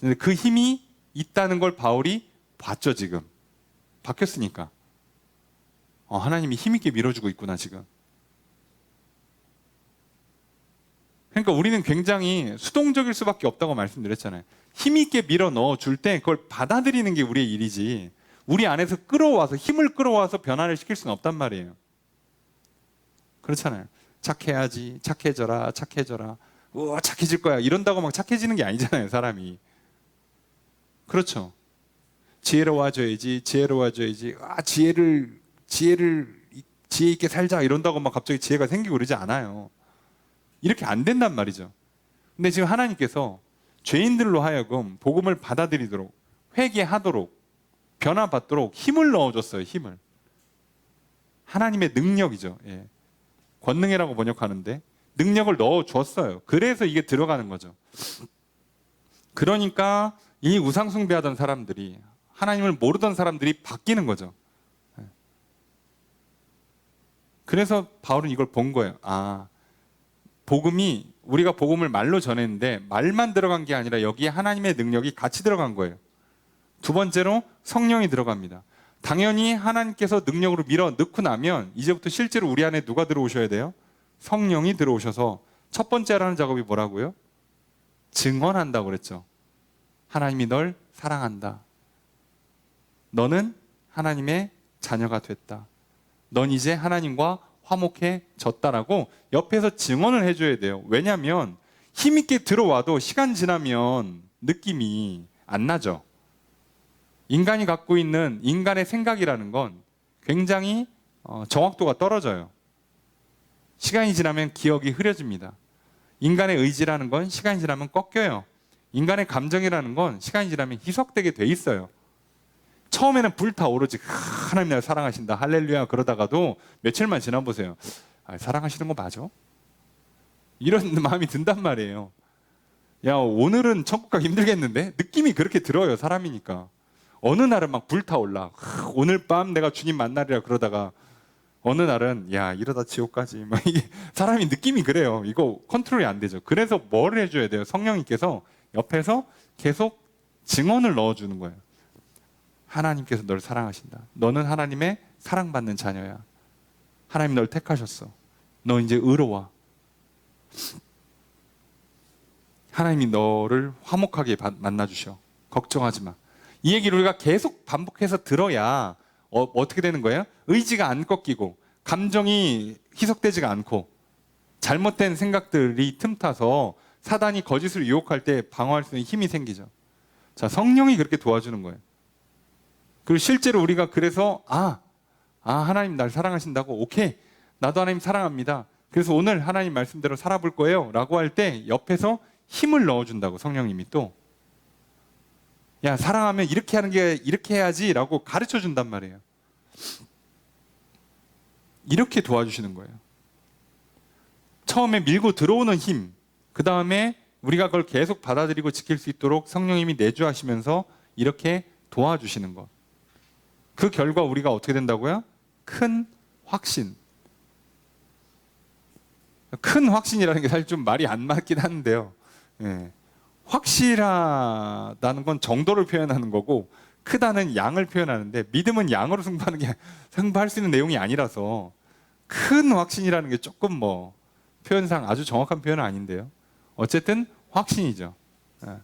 근데 그 힘이 있다는 걸 바울이 봤죠, 지금. 바뀌었으니까. 하나님이 힘있게 밀어주고 있구나, 지금. 그러니까 우리는 굉장히 수동적일 수밖에 없다고 말씀드렸잖아요. 힘있게 밀어 넣어 줄 때 그걸 받아들이는 게 우리의 일이지, 우리 안에서 끌어와서, 힘을 끌어와서 변화를 시킬 수는 없단 말이에요. 그렇잖아요. 착해야지, 착해져라, 우와, 착해질 거야, 이런다고 막 착해지는 게 아니잖아요, 사람이. 그렇죠. 지혜로워져야지. 지혜 있게 살자 이런다고 막 갑자기 지혜가 생기고 그러지 않아요. 이렇게 안 된단 말이죠. 근데 지금 하나님께서 죄인들로 하여금 복음을 받아들이도록, 회개하도록, 변화받도록 힘을 넣어줬어요. 힘을. 하나님의 능력이죠. 예. 권능이라고 번역하는데 능력을 넣어줬어요. 그래서 이게 들어가는 거죠. 그러니까 이 우상숭배하던 사람들이, 하나님을 모르던 사람들이 바뀌는 거죠. 그래서 바울은 이걸 본 거예요. 복음이, 우리가 복음을 말로 전했는데 말만 들어간 게 아니라 여기에 하나님의 능력이 같이 들어간 거예요. 두 번째로 성령이 들어갑니다. 당연히 하나님께서 능력으로 밀어 넣고 나면 이제부터 실제로 우리 안에 누가 들어오셔야 돼요? 성령이 들어오셔서 첫 번째로 하는 작업이 뭐라고요? 증언한다고 그랬죠. 하나님이 널 사랑한다. 너는 하나님의 자녀가 됐다. 넌 이제 하나님과 화목해졌다라고 옆에서 증언을 해줘야 돼요. 왜냐하면 힘있게 들어와도 시간 지나면 느낌이 안 나죠. 인간이 갖고 있는 인간의 생각이라는 건 굉장히 정확도가 떨어져요. 시간이 지나면 기억이 흐려집니다. 인간의 의지라는 건 시간이 지나면 꺾여요. 인간의 감정이라는 건 시간이 지나면 희석되게 돼 있어요. 처음에는 불타오르지, 하나님 나를 사랑하신다, 할렐루야, 그러다가도 며칠만 지나보세요. 사랑하시는 거 맞아? 이런 마음이 든단 말이에요. 야, 오늘은 천국 가기 힘들겠는데? 느낌이 그렇게 들어요, 사람이니까. 어느 날은 막 불타올라. 오늘 밤 내가 주님 만나리라 그러다가 어느 날은 야, 이러다 지옥 가지. 막 이게 사람이 느낌이 그래요. 이거 컨트롤이 안 되죠. 그래서 뭘 해줘야 돼요? 성령님께서 옆에서 계속 증언을 넣어주는 거예요. 하나님께서 널 사랑하신다. 너는 하나님의 사랑받는 자녀야. 하나님 널 택하셨어. 너 이제 의로워. 하나님이 너를 화목하게 만나주셔. 걱정하지 마. 이 얘기를 우리가 계속 반복해서 들어야 어떻게 되는 거예요? 의지가 안 꺾이고 감정이 희석되지가 않고 잘못된 생각들이 틈타서 사단이 거짓을 유혹할 때 방어할 수 있는 힘이 생기죠. 자, 성령이 그렇게 도와주는 거예요. 그리고 실제로 우리가 그래서 하나님 날 사랑하신다고, 오케이, 나도 하나님 사랑합니다. 그래서 오늘 하나님 말씀대로 살아볼 거예요 라고 할 때 옆에서 힘을 넣어준다고, 성령님이 또. 야, 사랑하면 이렇게 하는 게, 이렇게 해야지 라고 가르쳐 준단 말이에요. 이렇게 도와주시는 거예요. 처음에 밀고 들어오는 힘, 그 다음에 우리가 그걸 계속 받아들이고 지킬 수 있도록 성령님이 내주하시면서 이렇게 도와주시는 것. 그 결과 우리가 어떻게 된다고요? 큰 확신. 큰 확신이라는 게 사실 좀 말이 안 맞긴 하는데요. 예. 확실하다는 건 정도를 표현하는 거고, 크다는 양을 표현하는데, 믿음은 양으로 승부할 수 있는 내용이 아니라서 큰 확신이라는 게 조금 뭐 표현상 아주 정확한 표현은 아닌데요. 어쨌든 확신이죠. 예.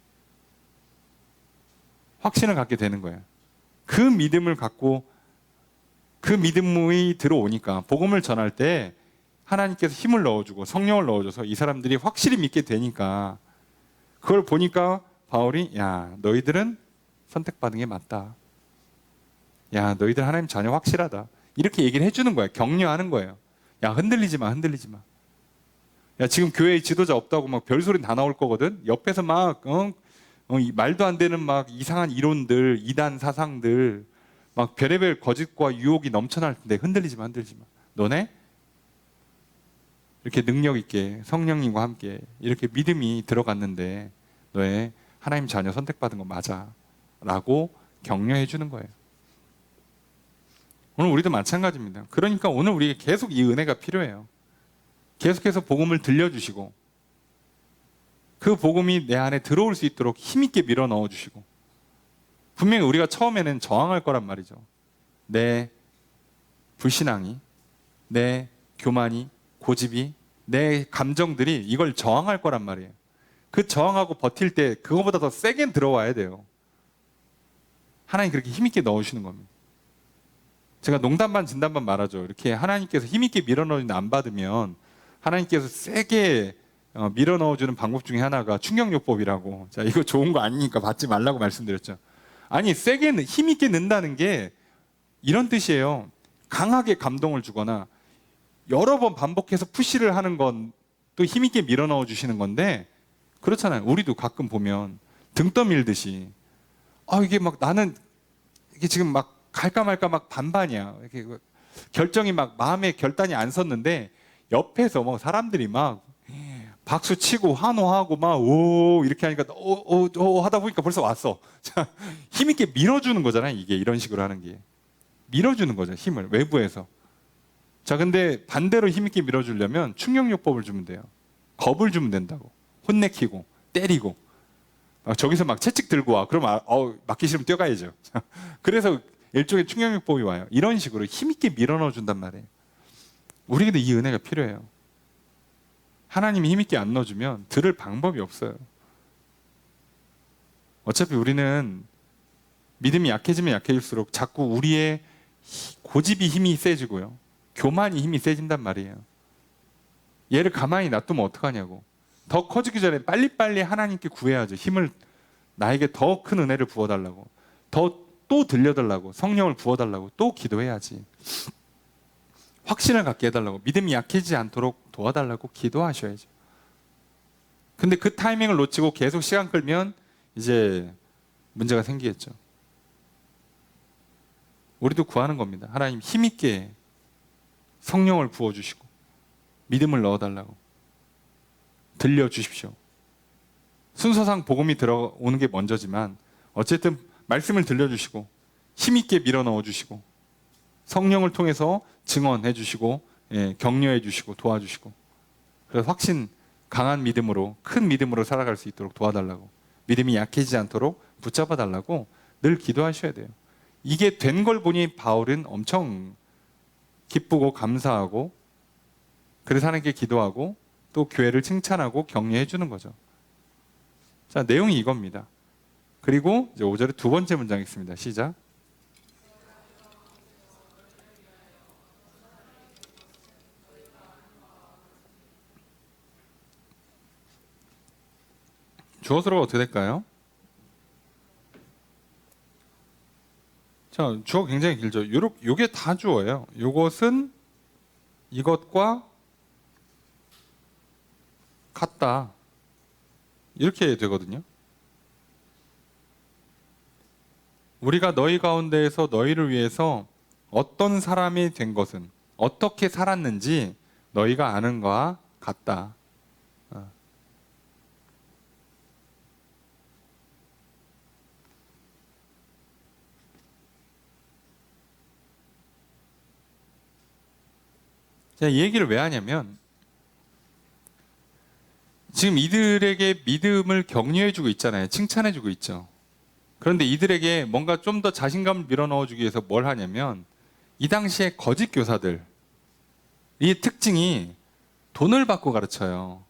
확신을 갖게 되는 거예요. 그 믿음을 갖고, 그 믿음이 들어오니까 복음을 전할 때 하나님께서 힘을 넣어주고 성령을 넣어줘서 이 사람들이 확실히 믿게 되니까, 그걸 보니까 바울이, 야, 너희들은 선택받은 게 맞다. 야, 너희들 하나님 자녀 확실하다. 이렇게 얘기를 해주는 거야. 격려하는 거예요. 야, 흔들리지 마, 흔들리지 마. 야, 지금 교회에 지도자 없다고 막 별소리 다 나올 거거든. 옆에서 막 말도 안 되는 막 이상한 이론들, 이단 사상들, 막 별의별 거짓과 유혹이 넘쳐날 텐데 흔들리지 마, 흔들리지 마. 너네 이렇게 능력 있게 성령님과 함께 이렇게 믿음이 들어갔는데 너의 하나님 자녀 선택받은 거 맞아 라고 격려해 주는 거예요. 오늘 우리도 마찬가지입니다. 그러니까 오늘 우리에게 계속 이 은혜가 필요해요. 계속해서 복음을 들려주시고 그 복음이 내 안에 들어올 수 있도록 힘있게 밀어 넣어주시고, 분명히 우리가 처음에는 저항할 거란 말이죠. 내 불신앙이, 내 교만이, 고집이, 내 감정들이 이걸 저항할 거란 말이에요. 그 저항하고 버틸 때 그거보다 더 세게 들어와야 돼요. 하나님 그렇게 힘있게 넣으시는 겁니다. 제가 농담 반 진담 반 말하죠. 이렇게 하나님께서 힘있게 밀어넣는데 안 받으면 하나님께서 세게 밀어넣어주는 방법 중에 하나가 충격요법이라고. 자, 이거 좋은 거 아니니까 받지 말라고 말씀드렸죠. 아니, 세게 힘있게 넣는다는 게 이런 뜻이에요. 강하게 감동을 주거나 여러 번 반복해서 푸시를 하는 건 또 힘있게 밀어넣어 주시는 건데, 그렇잖아요. 우리도 가끔 보면 등 떠밀듯이 이게 막 나는 이게 지금 막 갈까 말까 막 반반이야. 이렇게 결정이 막 마음에 결단이 안 섰는데 옆에서 뭐 사람들이 막 박수 치고 환호하고 막 오 이렇게 하니까 오 하다 보니까 벌써 왔어. 자, 힘있게 밀어주는 거잖아요. 이게 이런 식으로 하는 게 밀어주는 거죠. 힘을 외부에서. 자, 근데 반대로 힘있게 밀어주려면 충격요법을 주면 돼요. 겁을 주면 된다고. 혼내키고 때리고 저기서 막 채찍 들고 와. 그러면 맞기 싫으면 뛰어가야죠. 그래서 일종의 충격요법이 와요. 이런 식으로 힘있게 밀어넣어 준단 말이에요. 우리에게도 이 은혜가 필요해요. 하나님이 힘있게 안 넣어주면 들을 방법이 없어요. 어차피 우리는 믿음이 약해지면 약해질수록 자꾸 우리의 고집이 힘이 세지고요. 교만이 힘이 세진단 말이에요. 얘를 가만히 놔두면 어떡하냐고. 더 커지기 전에 빨리빨리 하나님께 구해야죠. 힘을, 나에게 더 큰 은혜를 부어달라고, 또 들려달라고, 성령을 부어달라고 또 기도해야지. 확신을 갖게 해달라고, 믿음이 약해지지 않도록 도와달라고 기도하셔야죠. 근데 그 타이밍을 놓치고 계속 시간 끌면 이제 문제가 생기겠죠. 우리도 구하는 겁니다. 하나님 힘있게 성령을 부어주시고 믿음을 넣어달라고, 들려주십시오. 순서상 복음이 들어오는 게 먼저지만 어쨌든 말씀을 들려주시고 힘있게 밀어넣어주시고 성령을 통해서 증언해주시고 격려해주시고 도와주시고, 그래서 확신, 강한 믿음으로, 큰 믿음으로 살아갈 수 있도록 도와달라고, 믿음이 약해지지 않도록 붙잡아달라고 늘 기도하셔야 돼요. 이게 된 걸 보니 바울은 엄청 기쁘고 감사하고, 그래서 하나님께 기도하고 또 교회를 칭찬하고 격려해 주는 거죠. 자, 내용이 이겁니다. 그리고 이제 5절에 두 번째 문장 있습니다. 시작. 주어서로가 어떻게 될까요? 자, 주어 굉장히 길죠. 요게 다 주어예요. 요것은 이것과 같다. 이렇게 되거든요. 우리가 너희 가운데에서 너희를 위해서 어떤 사람이 된 것은 어떻게 살았는지 너희가 아는 거와 같다. 제가 이 얘기를 왜 하냐면 지금 이들에게 믿음을 격려해주고 있잖아요. 칭찬해주고 있죠. 그런데 이들에게 뭔가 좀 더 자신감을 밀어넣어주기 위해서 뭘 하냐면 이 당시에 거짓 교사들 이 특징이 돈을 받고 가르쳐요.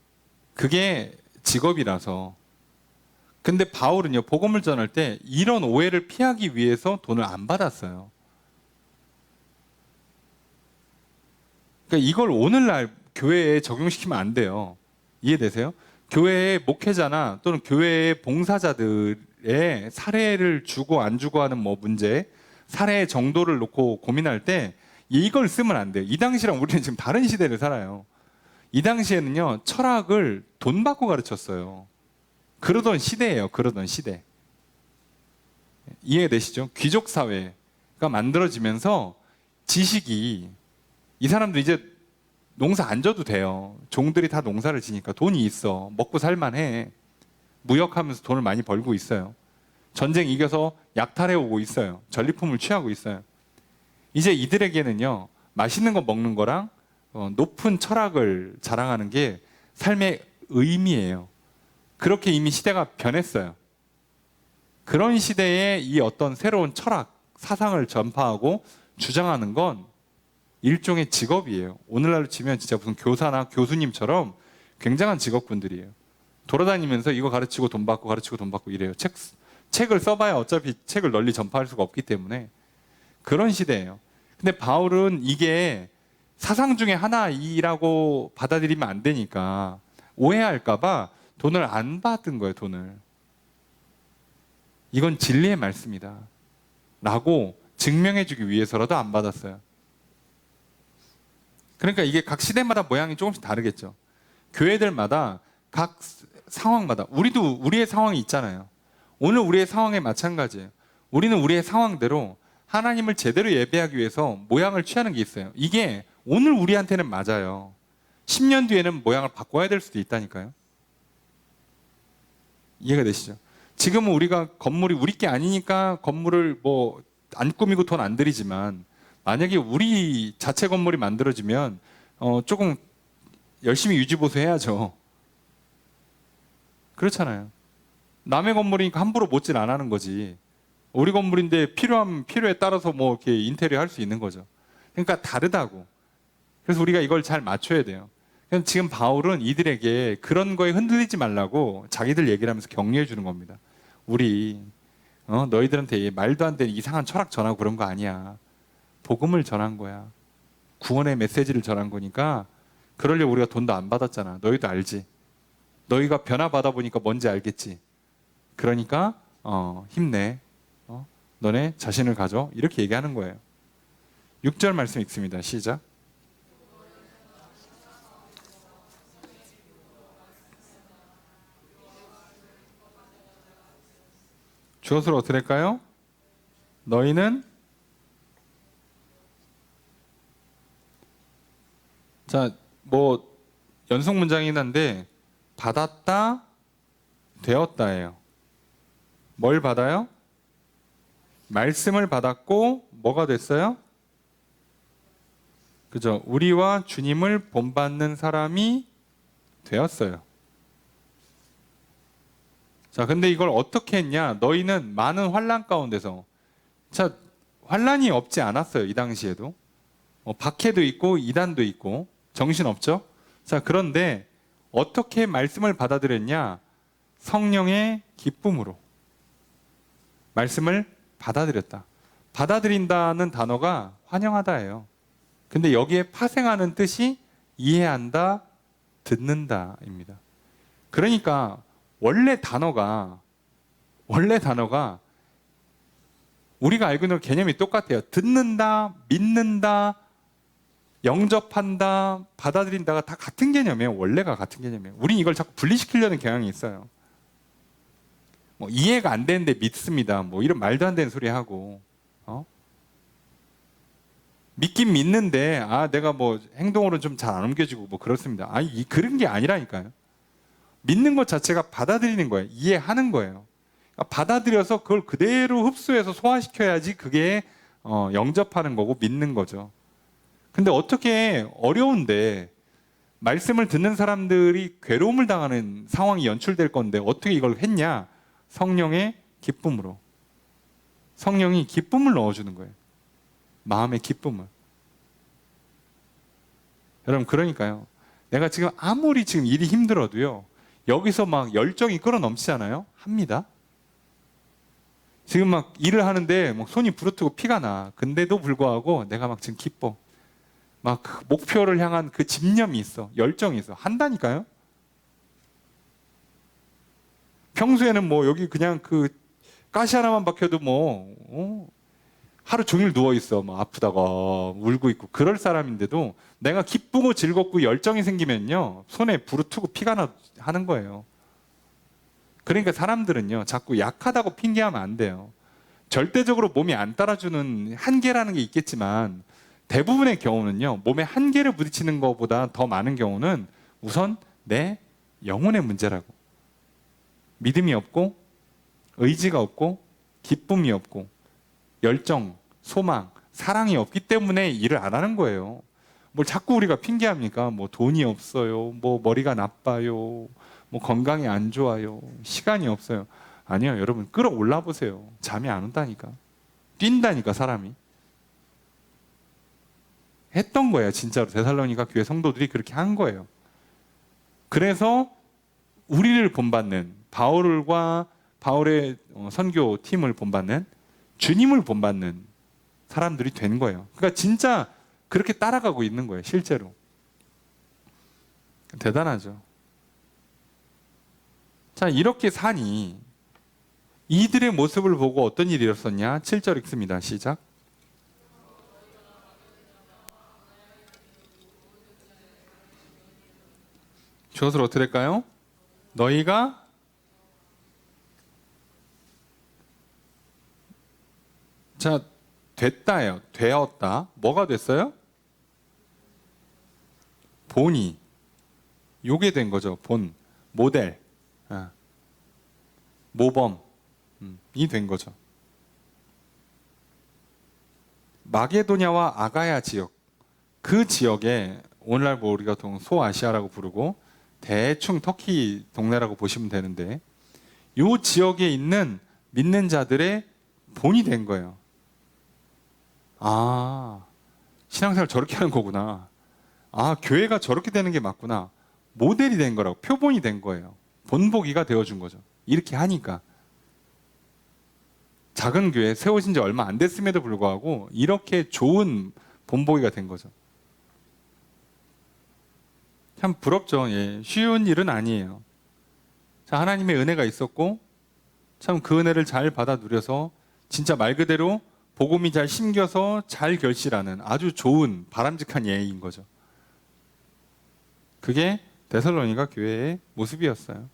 그게 직업이라서. 근데 바울은요, 복음을 전할 때 이런 오해를 피하기 위해서 돈을 안 받았어요. 그러니까 이걸 오늘날 교회에 적용시키면 안 돼요. 이해되세요? 교회의 목회자나 또는 교회의 봉사자들의 사례를 주고 안 주고 하는 뭐 문제, 사례의 정도를 놓고 고민할 때 이걸 쓰면 안 돼요. 이 당시랑 우리는 지금 다른 시대를 살아요. 이 당시에는요, 철학을 돈 받고 가르쳤어요. 그러던 시대예요. 그러던 시대. 이해되시죠? 귀족 사회가 만들어지면서 지식이 이 사람들 이제 농사 안 져도 돼요. 종들이 다 농사를 지니까 돈이 있어. 먹고 살만해. 무역하면서 돈을 많이 벌고 있어요. 전쟁 이겨서 약탈해 오고 있어요. 전리품을 취하고 있어요. 이제 이들에게는요, 맛있는 거 먹는 거랑 높은 철학을 자랑하는 게 삶의 의미예요. 그렇게 이미 시대가 변했어요. 그런 시대에 이 어떤 새로운 철학, 사상을 전파하고 주장하는 건 일종의 직업이에요. 오늘날로 치면 진짜 무슨 교사나 교수님처럼 굉장한 직업군들이에요. 돌아다니면서 이거 가르치고 돈 받고 가르치고 돈 받고 이래요. 책을 써봐야 어차피 책을 널리 전파할 수가 없기 때문에 그런 시대예요. 근데 바울은 이게 사상 중에 하나이라고 받아들이면 안 되니까 오해할까봐 돈을 안 받은 거예요. 돈을. 이건 진리의 말씀이다 라고 증명해주기 위해서라도 안 받았어요. 그러니까 이게 각 시대마다 모양이 조금씩 다르겠죠. 교회들마다 각 상황마다 우리도 우리의 상황이 있잖아요. 오늘 우리의 상황에 마찬가지예요. 우리는 우리의 상황대로 하나님을 제대로 예배하기 위해서 모양을 취하는 게 있어요. 이게 오늘 우리한테는 맞아요. 10년 뒤에는 모양을 바꿔야 될 수도 있다니까요. 이해가 되시죠? 지금은 우리가 건물이 우리 게 아니니까 건물을 뭐 안 꾸미고 돈 안 들이지만 만약에 우리 자체 건물이 만들어지면 조금 열심히 유지보수 해야죠. 그렇잖아요. 남의 건물이니까 함부로 못질 안 하는 거지. 우리 건물인데 필요에 따라서 뭐 이렇게 인테리어 할 수 있는 거죠. 그러니까 다르다고. 그래서 우리가 이걸 잘 맞춰야 돼요. 그래서 지금 바울은 이들에게 그런 거에 흔들리지 말라고 자기들 얘기를 하면서 격려해 주는 겁니다. 우리 너희들한테 말도 안 되는 이상한 철학 전하고 그런 거 아니야. 복음을 전한 거야. 구원의 메시지를 전한 거니까 그러려고 우리가 돈도 안 받았잖아. 너희도 알지. 너희가 변화 받아 보니까 뭔지 알겠지. 그러니까 힘내. 너네 자신을 가져. 이렇게 얘기하는 거예요. 6절 말씀 읽습니다. 시작. 주어를 어떻게 할까요? 너희는 자, 뭐 연속 문장이긴 한데 받았다, 되었다예요. 뭘 받아요? 말씀을 받았고 뭐가 됐어요? 그죠? 우리와 주님을 본받는 사람이 되었어요. 자, 근데 이걸 어떻게 했냐? 너희는 많은 환난 가운데서 자, 환난이 없지 않았어요. 이 당시에도. 박해도 있고 이단도 있고 정신없죠? 자, 그런데 어떻게 말씀을 받아들였냐? 성령의 기쁨으로 말씀을 받아들였다. 받아들인다는 단어가 환영하다예요. 근데 여기에 파생하는 뜻이 이해한다, 듣는다입니다. 그러니까 원래 단어가 우리가 알고 있는 개념이 똑같아요. 듣는다, 믿는다, 영접한다, 받아들인다가 다 같은 개념이에요. 원래가 같은 개념이에요. 우린 이걸 자꾸 분리시키려는 경향이 있어요. 뭐 이해가 안 되는데 믿습니다. 뭐 이런 말도 안 되는 소리 하고, 믿긴 믿는데 내가 뭐 행동으로 좀 잘 안 옮겨지고 뭐 그렇습니다. 그런 게 아니라니까요. 믿는 것 자체가 받아들이는 거예요. 이해하는 거예요. 그러니까 받아들여서 그걸 그대로 흡수해서 소화시켜야지 그게 영접하는 거고 믿는 거죠. 근데 어떻게 어려운데 말씀을 듣는 사람들이 괴로움을 당하는 상황이 연출될 건데 어떻게 이걸 했냐? 성령의 기쁨으로. 성령이 기쁨을 넣어주는 거예요. 마음의 기쁨을. 여러분, 그러니까요. 내가 지금 아무리 지금 일이 힘들어도요. 여기서 막 열정이 끌어넘치잖아요. 합니다. 지금 막 일을 하는데 막 손이 부르트고 피가 나. 근데도 불구하고 내가 막 지금 기뻐. 막 그 목표를 향한 그 집념이 있어. 열정이 있어. 한다니까요. 평소에는 뭐 여기 그냥 그 가시 하나만 박혀도 뭐 하루 종일 누워 있어. 막 아프다가 울고 있고 그럴 사람인데도 내가 기쁘고 즐겁고 열정이 생기면요. 손에 부르트고 피가 나 하는 거예요. 그러니까 사람들은요. 자꾸 약하다고 핑계하면 안 돼요. 절대적으로 몸이 안 따라주는 한계라는 게 있겠지만 대부분의 경우는요. 몸에 한계를 부딪히는 것보다 더 많은 경우는 우선 내 영혼의 문제라고. 믿음이 없고 의지가 없고 기쁨이 없고 열정, 소망, 사랑이 없기 때문에 일을 안 하는 거예요. 뭘 자꾸 우리가 핑계합니까? 뭐 돈이 없어요. 뭐 머리가 나빠요. 뭐 건강이 안 좋아요. 시간이 없어요. 아니요, 여러분 끌어올라 보세요. 잠이 안 온다니까. 뛴다니까 사람이. 했던 거예요. 진짜로 데살로니가 교회 성도들이 그렇게 한 거예요. 그래서 우리를 본받는 바울과 바울의 선교팀을 본받는 주님을 본받는 사람들이 된 거예요. 그러니까 진짜 그렇게 따라가고 있는 거예요. 실제로. 대단하죠. 자, 이렇게 사니 이들의 모습을 보고 어떤 일이 일어섰냐? 7절 읽습니다. 시작. 주어를 어떻게 될까요? 너희가 자, 됐다예요. 되었다. 뭐가 됐어요? 본이. 요게 된 거죠. 본. 모델. 모범이 된 거죠. 마게도냐와 아가야 지역. 그 지역에 오늘날 뭐 우리가 소아시아라고 부르고 대충 터키 동네라고 보시면 되는데 요 지역에 있는 믿는 자들의 본이 된 거예요. 신앙생활 저렇게 하는 거구나. 교회가 저렇게 되는 게 맞구나. 모델이 된 거라고, 표본이 된 거예요. 본보기가 되어준 거죠. 이렇게 하니까. 작은 교회 세워진 지 얼마 안 됐음에도 불구하고 이렇게 좋은 본보기가 된 거죠. 참 부럽죠. 쉬운 일은 아니에요. 자, 하나님의 은혜가 있었고 참 그 은혜를 잘 받아 누려서 진짜 말 그대로 복음이 잘 심겨서 잘 결실하는 아주 좋은 바람직한 예인 거죠. 그게 데살로니가 교회의 모습이었어요.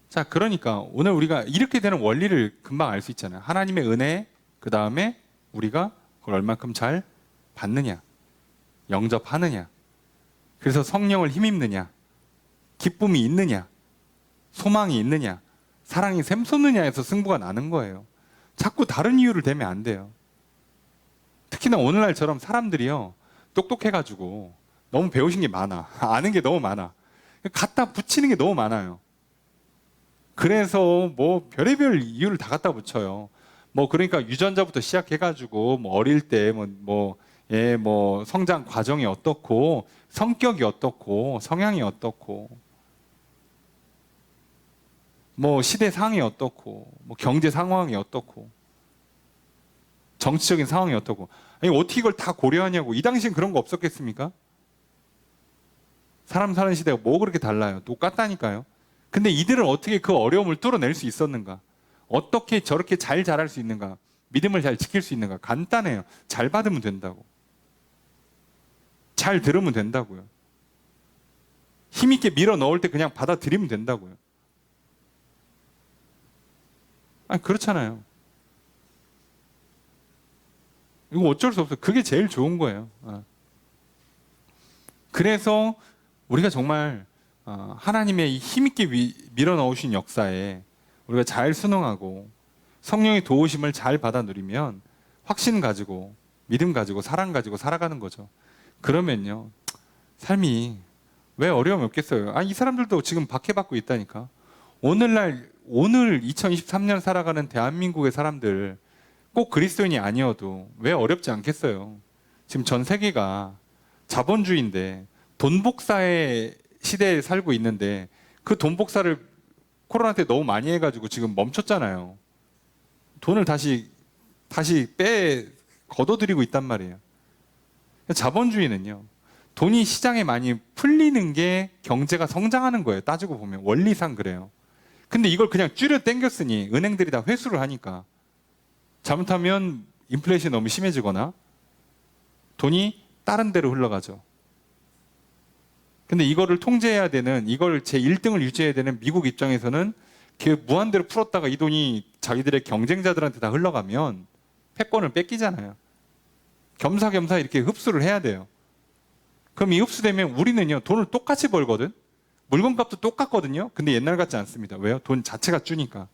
자, 그러니까 오늘 우리가 이렇게 되는 원리를 금방 알 수 있잖아요. 하나님의 은혜, 그 다음에 우리가 그걸 얼만큼 잘 받느냐, 영접하느냐, 그래서 성령을 힘입느냐, 기쁨이 있느냐, 소망이 있느냐, 사랑이 샘솟느냐에서 승부가 나는 거예요. 자꾸 다른 이유를 대면 안 돼요. 특히나 오늘날처럼 사람들이요 똑똑해가지고 너무 배우신 게 많아. 아는 게 너무 많아. 갖다 붙이는 게 너무 많아요. 그래서 뭐 별의별 이유를 다 갖다 붙여요. 뭐 그러니까 유전자부터 시작해가지고 뭐 어릴 때 뭐 성장 과정이 어떻고 성격이 어떻고 성향이 어떻고 뭐 시대 상황이 어떻고 뭐 경제 상황이 어떻고 정치적인 상황이 어떻고 어떻게 이걸 다 고려하냐고. 이 당시엔 그런 거 없었겠습니까? 사람 사는 시대가 뭐 그렇게 달라요. 똑같다니까요. 근데 이들은 어떻게 그 어려움을 뚫어낼 수 있었는가? 어떻게 저렇게 잘 자랄 수 있는가? 믿음을 잘 지킬 수 있는가? 간단해요. 잘 받으면 된다고. 잘 들으면 된다고요. 힘있게 밀어 넣을 때 그냥 받아들이면 된다고요. 아니, 그렇잖아요. 이거 어쩔 수 없어요. 그게 제일 좋은 거예요. 그래서 우리가 정말 하나님의 이 힘있게 밀어 넣으신 역사에 우리가 잘 순응하고 성령의 도우심을 잘 받아 누리면 확신 가지고 믿음 가지고 사랑 가지고 살아가는 거죠. 그러면요, 삶이 왜 어려움이 없겠어요? 이 사람들도 지금 박해받고 있다니까. 오늘 2023년 살아가는 대한민국의 사람들, 꼭 그리스도인이 아니어도 왜 어렵지 않겠어요? 지금 전 세계가 자본주의인데 돈복사의 시대에 살고 있는데 그 돈복사를 코로나 때 너무 많이 해가지고 지금 멈췄잖아요. 돈을 다시 걷어들이고 있단 말이에요. 자본주의는요, 돈이 시장에 많이 풀리는 게 경제가 성장하는 거예요. 따지고 보면 원리상 그래요. 근데 이걸 그냥 줄여 당겼으니 은행들이 다 회수를 하니까 잘못하면 인플레이션이 너무 심해지거나 돈이 다른 데로 흘러가죠. 근데 이거를 통제해야 되는, 이걸 제 1등을 유지해야 되는 미국 입장에서는 무한대로 풀었다가 이 돈이 자기들의 경쟁자들한테 다 흘러가면 패권을 뺏기잖아요. 겸사겸사 이렇게 흡수를 해야 돼요. 그럼 이 흡수되면 우리는요, 돈을 똑같이 벌거든. 물건값도 똑같거든요. 근데 옛날 같지 않습니다. 왜요? 돈 자체가 주니까.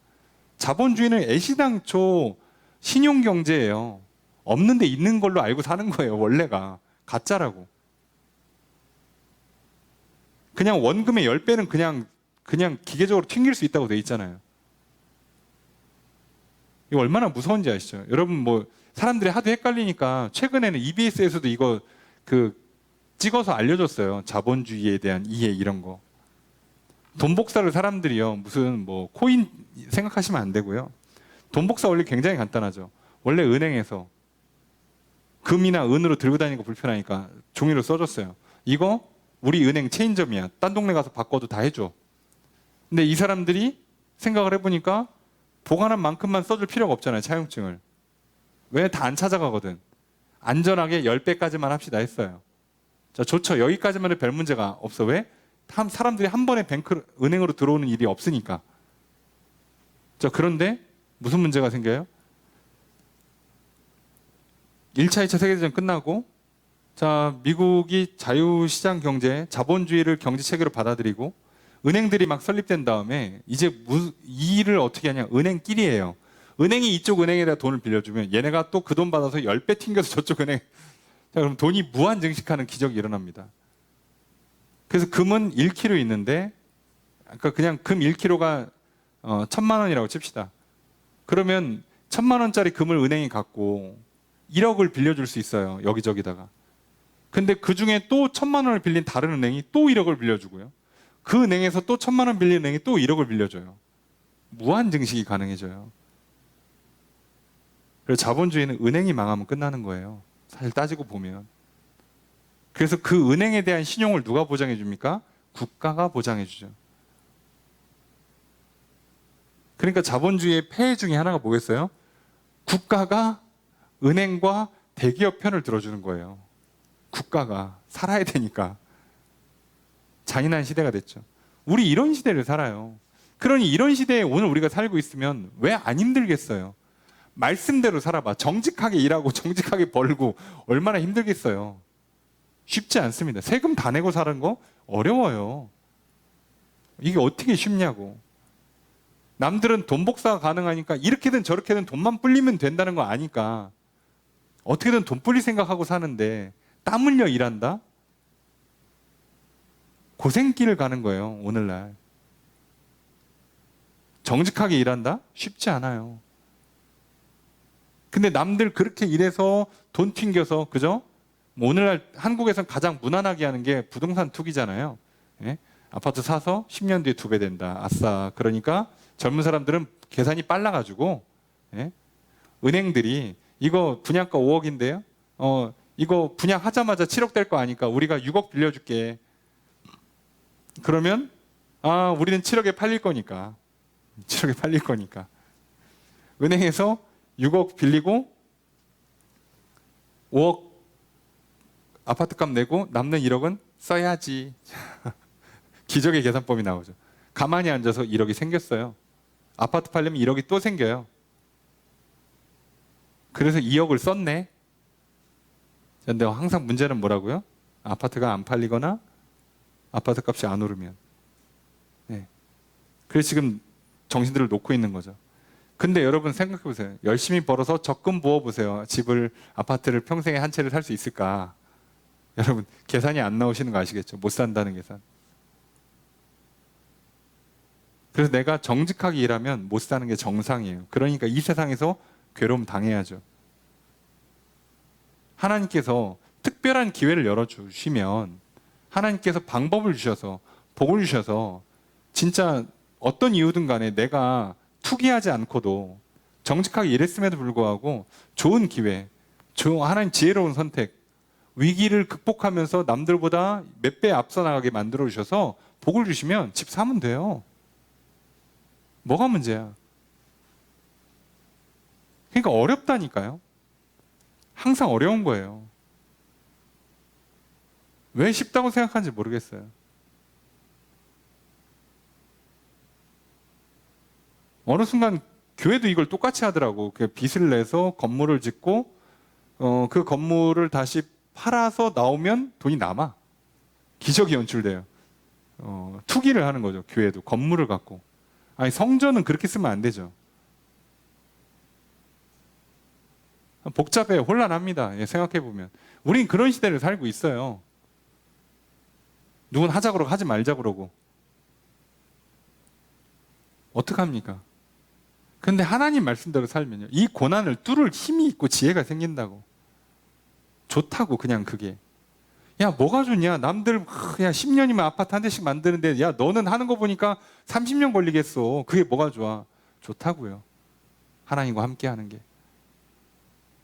자본주의는 애시당초 신용경제예요. 없는데 있는 걸로 알고 사는 거예요. 원래가 가짜라고. 그냥 원금의 10배는 그냥 기계적으로 튕길 수 있다고 돼 있잖아요. 이거 얼마나 무서운지 아시죠? 여러분, 뭐 사람들이 하도 헷갈리니까 최근에는 EBS에서도 이거 찍어서 알려줬어요. 자본주의에 대한 이해 이런 거. 돈 복사를 사람들이요, 무슨 뭐 코인 생각하시면 안 되고요. 돈 복사 원리 굉장히 간단하죠. 원래 은행에서 금이나 은으로 들고 다니는 거 불편하니까 종이로 써줬어요. 이거 우리 은행 체인점이야. 딴 동네 가서 바꿔도 다 해줘. 근데 이 사람들이 생각을 해보니까 보관한 만큼만 써줄 필요가 없잖아요. 차용증을. 왜? 다 안 찾아가거든. 안전하게 10배까지만 합시다 했어요. 자, 좋죠. 여기까지만 해도 별 문제가 없어. 왜? 사람들이 한 번에 은행으로 들어오는 일이 없으니까. 자, 그런데 무슨 문제가 생겨요? 1차, 2차 세계대전 끝나고, 자, 미국이 자유시장 경제, 자본주의를 경제 체계로 받아들이고, 은행들이 막 설립된 다음에, 이제 이 일을 어떻게 하냐? 은행끼리 해요. 은행이 이쪽 은행에다 돈을 빌려주면, 얘네가 또 그 돈 받아서 10배 튕겨서 저쪽 은행. 자, 그럼 돈이 무한 증식하는 기적이 일어납니다. 그래서 금은 1kg 있는데, 그러니까 그냥 금 1kg가 1,000만 원이라고 칩시다. 그러면 1,000만 원짜리 금을 은행이 갖고 1억을 빌려줄 수 있어요. 여기저기다가. 근데 그 중에 또 1,000만 원을 빌린 다른 은행이 또 1억을 빌려주고요. 그 은행에서 또 1,000만 원 빌린 은행이 또 1억을 빌려줘요. 무한 증식이 가능해져요. 그래서 자본주의는 은행이 망하면 끝나는 거예요. 사실 따지고 보면. 그래서 그 은행에 대한 신용을 누가 보장해 줍니까? 국가가 보장해 주죠. 그러니까 자본주의의 폐해 중에 하나가 뭐겠어요? 국가가 은행과 대기업 편을 들어주는 거예요. 국가가 살아야 되니까. 잔인한 시대가 됐죠. 우리 이런 시대를 살아요. 그러니 이런 시대에 오늘 우리가 살고 있으면 왜 안 힘들겠어요? 말씀대로 살아봐. 정직하게 일하고 정직하게 벌고 얼마나 힘들겠어요. 쉽지 않습니다. 세금 다 내고 사는 거 어려워요. 이게 어떻게 쉽냐고. 남들은 돈 복사가 가능하니까 이렇게든 저렇게든 돈만 불리면 된다는 거 아니까 어떻게든 돈 불릴 생각하고 사는데 땀 흘려 일한다? 고생길을 가는 거예요. 오늘날. 정직하게 일한다? 쉽지 않아요. 근데 남들 그렇게 일해서 돈 튕겨서, 그죠? 뭐 오늘날 한국에선 가장 무난하게 하는 게 부동산 투기잖아요. 예? 아파트 사서 10년 뒤에 2배 된다. 아싸. 그러니까 젊은 사람들은 계산이 빨라가지고, 예? 은행들이 이거 분양가 5억인데요. 이거 분양하자마자 7억 될 거 아니까 우리가 6억 빌려줄게. 그러면 우리는 7억에 팔릴 거니까. 7억에 팔릴 거니까. 은행에서 6억 빌리고 5억 아파트값 내고 남는 1억은 써야지. 기적의 계산법이 나오죠. 가만히 앉아서 1억이 생겼어요. 아파트 팔려면 1억이 또 생겨요. 그래서 2억을 썼네. 근데 항상 문제는 뭐라고요? 아파트가 안 팔리거나 아파트 값이 안 오르면. 네. 그래서 지금 정신들을 놓고 있는 거죠. 근데 여러분 생각해 보세요. 열심히 벌어서 적금 부어 보세요. 집을, 아파트를 평생에 한 채를 살 수 있을까? 여러분 계산이 안 나오시는 거 아시겠죠? 못 산다는 계산. 그래서 내가 정직하게 일하면 못 사는 게 정상이에요. 그러니까 이 세상에서 괴로움 당해야죠. 하나님께서 특별한 기회를 열어주시면, 하나님께서 방법을 주셔서, 복을 주셔서 진짜 어떤 이유든 간에 내가 투기하지 않고도 정직하게 일했음에도 불구하고 좋은 기회, 하나님 지혜로운 선택, 위기를 극복하면서 남들보다 몇 배 앞서 나가게 만들어 주셔서 복을 주시면 집 사면 돼요. 뭐가 문제야? 그러니까 어렵다니까요. 항상 어려운 거예요. 왜 쉽다고 생각하는지 모르겠어요. 어느 순간 교회도 이걸 똑같이 하더라고. 그 빚을 내서 건물을 짓고 그 건물을 다시 팔아서 나오면 돈이 남아. 기적이 연출돼요. 투기를 하는 거죠. 교회도 건물을 갖고. 아니 성전은 그렇게 쓰면 안 되죠. 복잡해요. 혼란합니다. 예, 생각해보면. 우린 그런 시대를 살고 있어요. 누군 하자 그러고 하지 말자 그러고. 어떡합니까? 근데 하나님 말씀대로 살면요. 이 고난을 뚫을 힘이 있고 지혜가 생긴다고. 좋다고 그냥 그게. 야 뭐가 좋냐? 남들 야 10년이면 아파트 한 대씩 만드는데 야 너는 하는 거 보니까 30년 걸리겠어. 그게 뭐가 좋아? 좋다고요. 하나님과 함께 하는 게.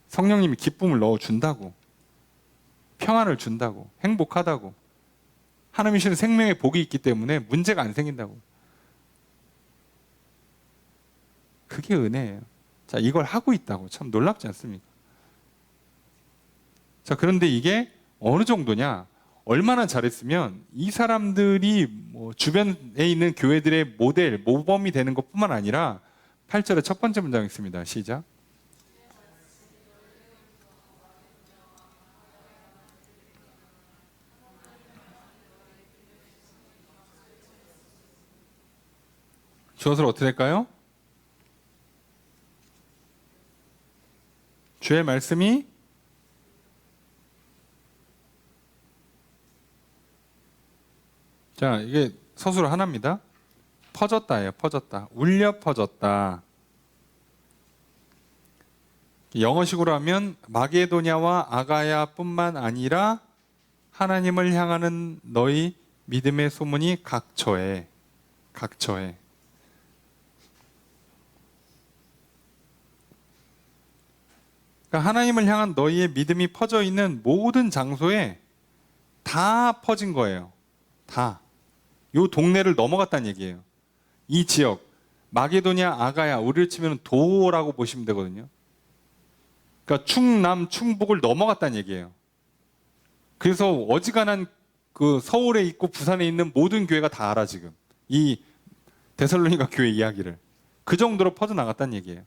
성령님이 기쁨을 넣어준다고. 평안을 준다고. 행복하다고. 하나님이 주시는 생명의 복이 있기 때문에 문제가 안 생긴다고. 그게 은혜예요. 자, 이걸 하고 있다고. 참 놀랍지 않습니까? 자, 그런데 이게 어느 정도냐? 얼마나 잘했으면 이 사람들이 뭐 주변에 있는 교회들의 모델, 모범이 되는 것뿐만 아니라 8절의 첫 번째 문장 있습니다. 시작. 주어서 어떻게 될까요? 주의 말씀이 자, 이게 서술 하나입니다. 퍼졌다예요. 퍼졌다. 울려 퍼졌다. 영어식으로 하면 마게도냐와 아가야뿐만 아니라 하나님을 향하는 너희 믿음의 소문이 각처에. 그러니까 하나님을 향한 너희의 믿음이 퍼져 있는 모든 장소에 다 퍼진 거예요. 다. 요 동네를 넘어갔다는 얘기예요. 이 지역, 마게도냐, 아가야, 우리를 치면 도라고 보시면 되거든요. 그러니까 충남, 충북을 넘어갔다는 얘기예요. 그래서 어지간한 그 서울에 있고 부산에 있는 모든 교회가 다 알아 지금. 이 데살로니가 교회 이야기를. 그 정도로 퍼져나갔다는 얘기예요.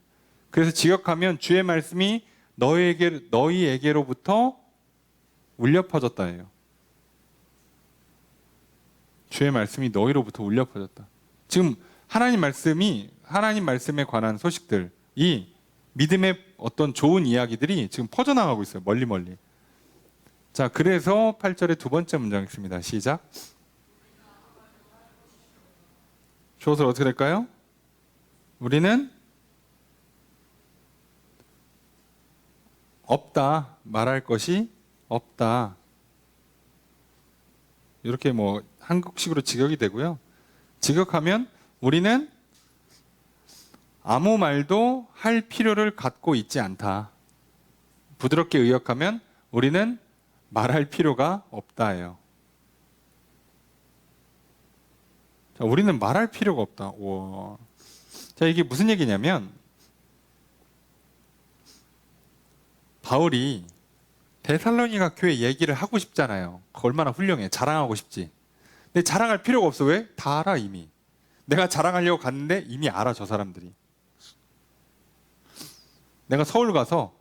그래서 지역하면 주의 말씀이 너희에게로부터 울려 퍼졌다예요. 주의 말씀이 너희로부터 울려 퍼졌다. 지금 하나님 말씀에 관한 소식들, 이 믿음의 어떤 좋은 이야기들이 지금 퍼져나가고 있어요. 멀리. 자, 그래서 8절의 두 번째 문장 있습니다. 시작. 주어서 어떻게 될까요? 우리는 없다. 말할 것이 없다. 이렇게 뭐 한국식으로 직역이 되고요. 직역하면 우리는 아무 말도 할 필요를 갖고 있지 않다. 부드럽게 의역하면 우리는 말할 필요가 없다예요. 자, 우리는 말할 필요가 없다. 우와. 자, 이게 무슨 얘기냐면 바울이 데살로니가 교회 얘기를 하고 싶잖아요. 그거 얼마나 훌륭해. 자랑하고 싶지. 근데 자랑할 필요가 없어. 왜? 다 알아 이미. 내가 자랑하려고 갔는데 이미 알아 저 사람들이. 내가 서울 가서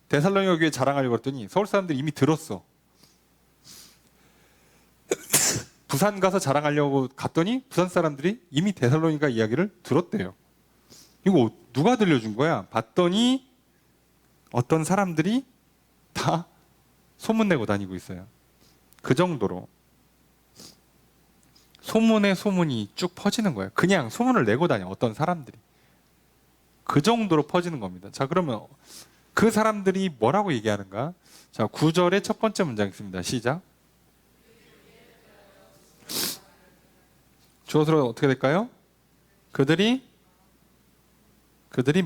데살로니가 교회 자랑하려고 했더니 서울 사람들이 이미 들었어. 부산 가서 자랑하려고 갔더니 부산 사람들이 이미 데살로니가 이야기를 들었대요. 이거 누가 들려준 거야? 봤더니 어떤 사람들이 다 소문내고 다니고 있어요. 그 정도로 소문에 소문이 쭉 퍼지는 거예요. 그냥 소문을 내고 다녀 어떤 사람들이. 그 정도로 퍼지는 겁니다. 자, 그러면 그 사람들이 뭐라고 얘기하는가? 자, 9절의 첫 번째 문장 있습니다. 시작. 주어서로 어떻게 될까요? 그들이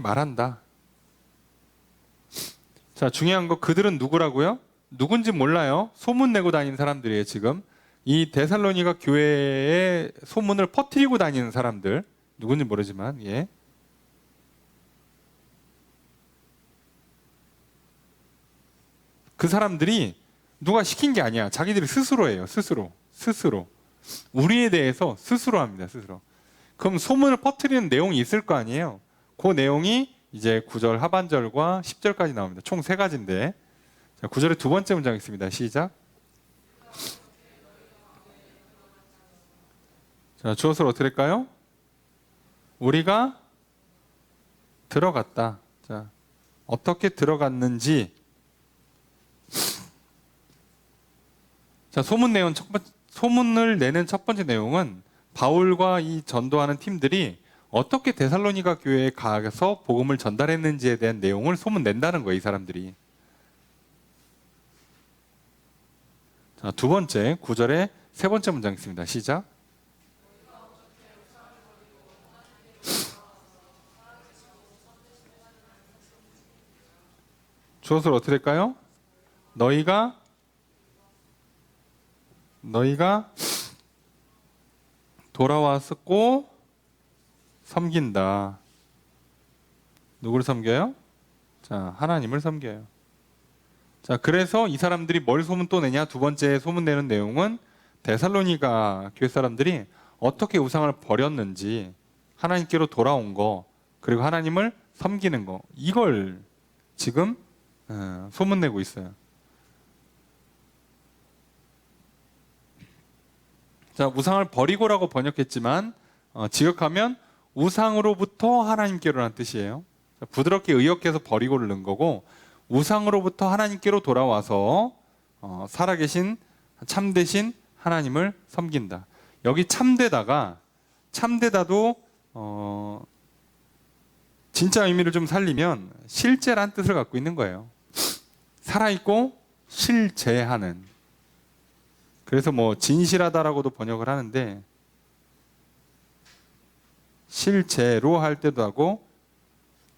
말한다. 자, 중요한 거 그들은 누구라고요? 누군지 몰라요. 소문 내고 다니는 사람들이에요. 지금 이 데살로니가 교회에 소문을 퍼뜨리고 다니는 사람들, 누군지 모르지만 예. 그 사람들이 누가 시킨 게 아니야. 자기들이 스스로 해요. 스스로. 우리에 대해서 스스로 합니다. 스스로. 그럼 소문을 퍼뜨리는 내용이 있을 거 아니에요. 그 내용이 이제 9절 하반절과 10절까지 나옵니다. 총 3가지인데. 자, 9절의 두 번째 문장 있습니다. 시작. 자, 주어서로 어떻게 될까요? 우리가 들어갔다. 자, 어떻게 들어갔는지. 자, 소문을 내는 첫 번째 내용은 바울과 이 전도하는 팀들이 어떻게 데살로니가 교회에 가서 복음을 전달했는지에 대한 내용을 소문낸다는 거예요. 이 사람들이. 자, 두 번째 9절의 세 번째 문장 있습니다. 시작. 주어서 어떻게 될까요? 너희가 돌아왔고 섬긴다. 누구를 섬겨요? 자, 하나님을 섬겨요. 자, 그래서 이 사람들이 뭘 소문 또 내냐? 두 번째 소문 내는 내용은 데살로니가 교회 사람들이 어떻게 우상을 버렸는지, 하나님께로 돌아온 거, 그리고 하나님을 섬기는 거, 이걸 지금 소문 내고 있어요. 자, 우상을 버리고라고 번역했지만 직역하면 우상으로부터 하나님께로라는 뜻이에요. 자, 부드럽게 의역해서 버리고를 넣은 거고, 우상으로부터 하나님께로 돌아와서 살아계신 참되신 하나님을 섬긴다. 여기 참되다도 진짜 의미를 좀 살리면 실제란 뜻을 갖고 있는 거예요. 살아있고 실제하는. 그래서 뭐 진실하다라고도 번역을 하는데, 실제로 할 때도 하고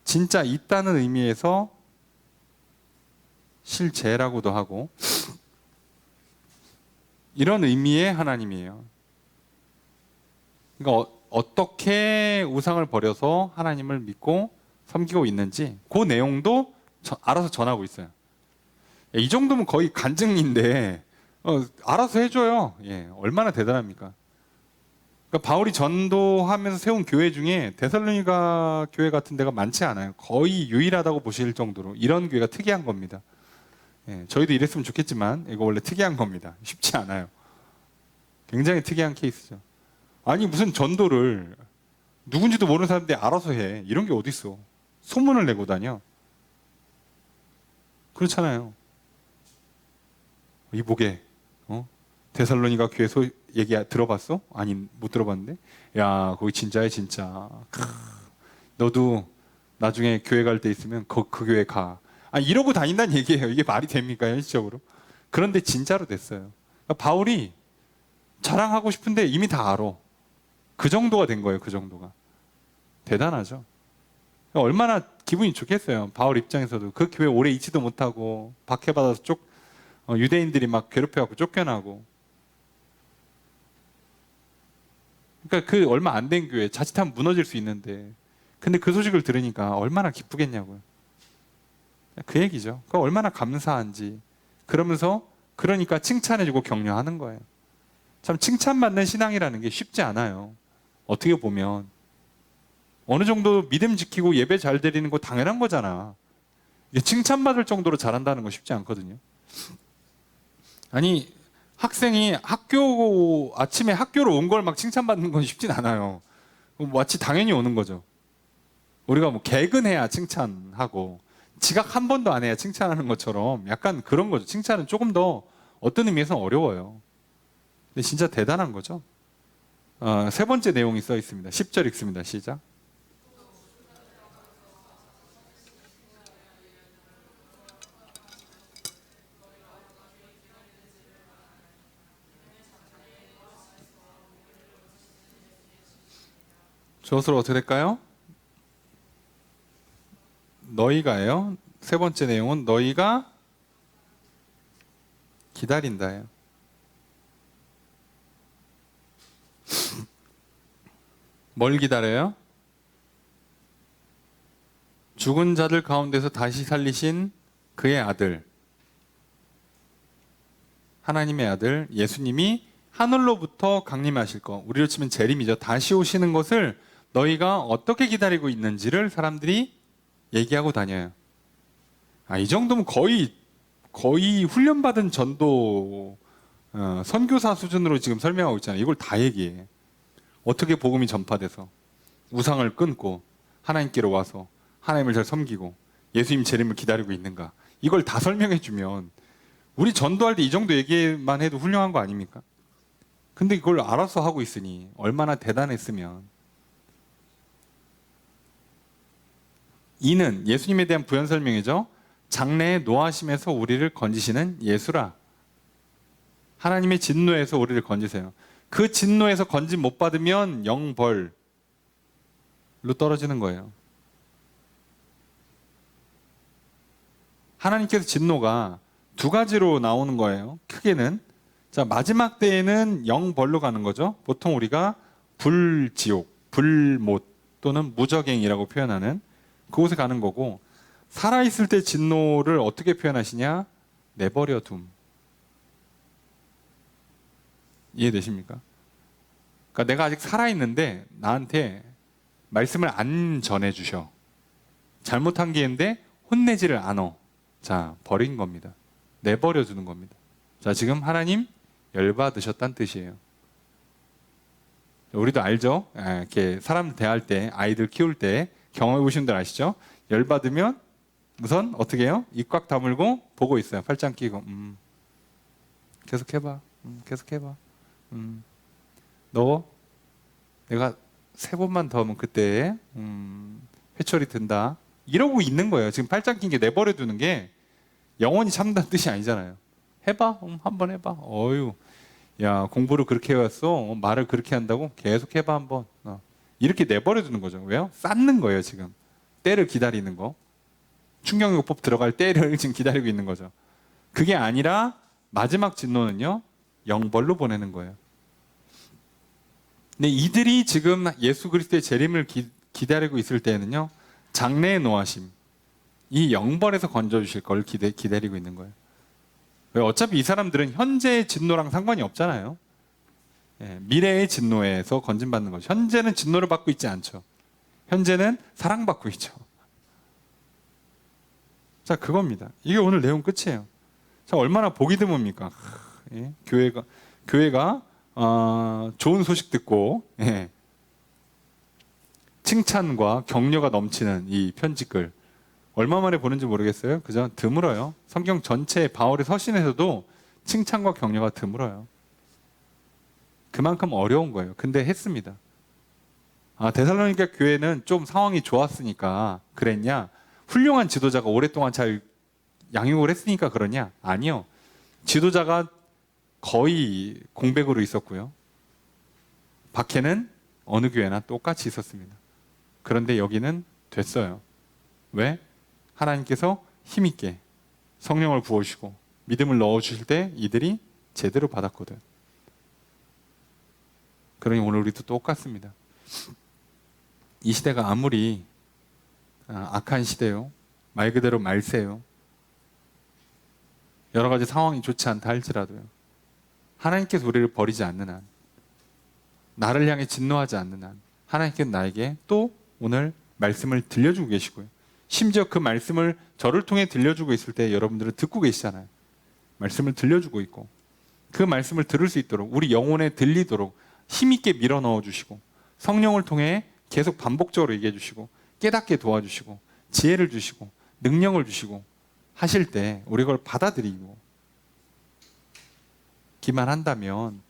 진짜 있다는 의미에서 실제라고도 하고, 이런 의미의 하나님이에요. 그러니까 어떻게 우상을 버려서 하나님을 믿고 섬기고 있는지 그 내용도 알아서 전하고 있어요. 이 정도면 거의 간증인데 알아서 해줘요. 예, 얼마나 대단합니까? 그러니까 바울이 전도하면서 세운 교회 중에 데살로니가 교회 같은 데가 많지 않아요. 거의 유일하다고 보실 정도로 이런 교회가 특이한 겁니다. 예, 저희도 이랬으면 좋겠지만 이거 원래 특이한 겁니다. 쉽지 않아요. 굉장히 특이한 케이스죠. 아니 무슨 전도를 누군지도 모르는 사람들이 알아서 해. 이런 게 어디 있어. 소문을 내고 다녀. 그렇잖아요. 이보게 데살로니가 교회 얘기 들어봤어? 아니 못 들어봤는데. 야 거기 진짜야 진짜. 너도 나중에 교회 갈 때 있으면 그 교회 가. 아니 이러고 다닌다는 얘기예요. 이게 말이 됩니까 현실적으로? 그런데 진짜로 됐어요. 그러니까 바울이 자랑하고 싶은데 이미 다 알아. 그 정도가 된 거예요. 그 정도가. 대단하죠. 얼마나 기분이 좋겠어요. 바울 입장에서도 그 교회 오래 있지도 못하고 박해받아서 유대인들이 막 괴롭혀갖고 쫓겨나고. 그러니까 그 얼마 안 된 교회 자칫하면 무너질 수 있는데, 근데 그 소식을 들으니까 얼마나 기쁘겠냐고요. 그 얘기죠. 그 얼마나 감사한지. 그러면서 그러니까 칭찬해주고 격려하는 거예요. 참 칭찬받는 신앙이라는 게 쉽지 않아요. 어떻게 보면 어느 정도 믿음 지키고 예배 잘 드리는 거 당연한 거잖아. 이게 칭찬받을 정도로 잘한다는 거 쉽지 않거든요. 아니 학생이 아침에 학교로 온 걸 막 칭찬받는 건 쉽진 않아요. 마치 당연히 오는 거죠. 우리가 뭐 개근해야 칭찬하고 지각 한 번도 안 해야 칭찬하는 것처럼 약간 그런 거죠. 칭찬은 조금 더 어떤 의미에서는 어려워요. 근데 진짜 대단한 거죠. 세 번째 내용이 써 있습니다. 10절 읽습니다. 시작. 저것으로 어떻게 될까요? 너희가요. 세 번째 내용은 너희가 기다린다예요. 뭘 기다려요? 죽은 자들 가운데서 다시 살리신 그의 아들, 하나님의 아들 예수님이 하늘로부터 강림하실 것, 우리로 치면 재림이죠. 다시 오시는 것을 너희가 어떻게 기다리고 있는지를 사람들이 얘기하고 다녀요. 이 정도면 거의 훈련받은 전도 선교사 수준으로 지금 설명하고 있잖아요. 이걸 다 얘기해. 어떻게 복음이 전파돼서 우상을 끊고 하나님께로 와서 하나님을 잘 섬기고 예수님 재림을 기다리고 있는가. 이걸 다 설명해 주면 우리 전도할 때 이 정도 얘기만 해도 훌륭한 거 아닙니까? 근데 이걸 알아서 하고 있으니 얼마나 대단했으면. 이는 예수님에 대한 부연 설명이죠. 장래의 노하심에서 우리를 건지시는 예수라. 하나님의 진노에서 우리를 건지세요. 그 진노에서 건짐 못 받으면 영벌로 떨어지는 거예요. 하나님께서 진노가 두 가지로 나오는 거예요. 크게는 자 마지막 때에는 영벌로 가는 거죠. 보통 우리가 불지옥, 불못 또는 무저갱이라고 표현하는 그곳에 가는 거고, 살아있을 때 진노를 어떻게 표현하시냐? 내버려 둠. 이해되십니까? 그러니까 내가 아직 살아있는데 나한테 말씀을 안 전해주셔. 잘못한 게 있는데 혼내지를 않어. 자, 버린 겁니다. 내버려 두는 겁니다. 자, 지금 하나님 열받으셨다는 뜻이에요. 우리도 알죠? 이렇게 사람 대할 때, 아이들 키울 때 경험해 보신 분들 아시죠? 열받으면 우선 어떻게 해요? 입 꽉 다물고 보고 있어요. 팔짱 끼고. 계속 해봐. 계속 해봐. 너 내가 3번만 더 하면 그때 회초리 든다. 이러고 있는 거예요. 지금 팔짱 낀 게 내버려 두는 게 영원히 참는다는 뜻이 아니잖아요. 해봐. 한번 해봐. 어휴. 야, 공부를 그렇게 해왔어. 말을 그렇게 한다고? 계속 해봐 한번. 이렇게 내버려 두는 거죠. 왜요? 쌓는 거예요 지금. 때를 기다리는 거. 충격요법 들어갈 때를 지금 기다리고 있는 거죠. 그게 아니라 마지막 진노는요, 영벌로 보내는 거예요. 근데 이들이 지금 예수 그리스도의 재림을 기다리고 있을 때에는요, 장래의 노하심, 이 영벌에서 건져주실 걸 기다리고 있는 거예요. 왜? 어차피 이 사람들은 현재의 진노랑 상관이 없잖아요. 미래의 진노에서 건진받는 거죠. 현재는 진노를 받고 있지 않죠. 현재는 사랑받고 있죠. 자, 그겁니다. 이게 오늘 내용 끝이에요. 자, 얼마나 보기 드뭅니까? 교회가 좋은 소식 듣고 칭찬과 격려가 넘치는 이 편지글 얼마 만에 보는지 모르겠어요. 그죠? 드물어요. 성경 전체 바울의 서신에서도 칭찬과 격려가 드물어요. 그만큼 어려운 거예요. 근데 했습니다. 데살로니가 교회는 좀 상황이 좋았으니까 그랬냐? 훌륭한 지도자가 오랫동안 잘 양육을 했으니까 그러냐? 아니요. 지도자가 거의 공백으로 있었고요. 박해는 어느 교회나 똑같이 있었습니다. 그런데 여기는 됐어요. 왜? 하나님께서 힘있게 성령을 부어주시고 믿음을 넣어주실 때 이들이 제대로 받았거든. 그러니 오늘 우리도 똑같습니다. 이 시대가 아무리 악한 시대요, 말 그대로 말세요. 여러 가지 상황이 좋지 않다 할지라도요. 하나님께서 우리를 버리지 않는 한, 나를 향해 진노하지 않는 한, 하나님께서 나에게 또 오늘 말씀을 들려주고 계시고요. 심지어 그 말씀을 저를 통해 들려주고 있을 때 여러분들은 듣고 계시잖아요. 말씀을 들려주고 있고 그 말씀을 들을 수 있도록 우리 영혼에 들리도록 힘있게 밀어 넣어 주시고 성령을 통해 계속 반복적으로 얘기해 주시고 깨닫게 도와주시고 지혜를 주시고 능력을 주시고 하실 때 우리 그걸 받아들이고 기만 한다면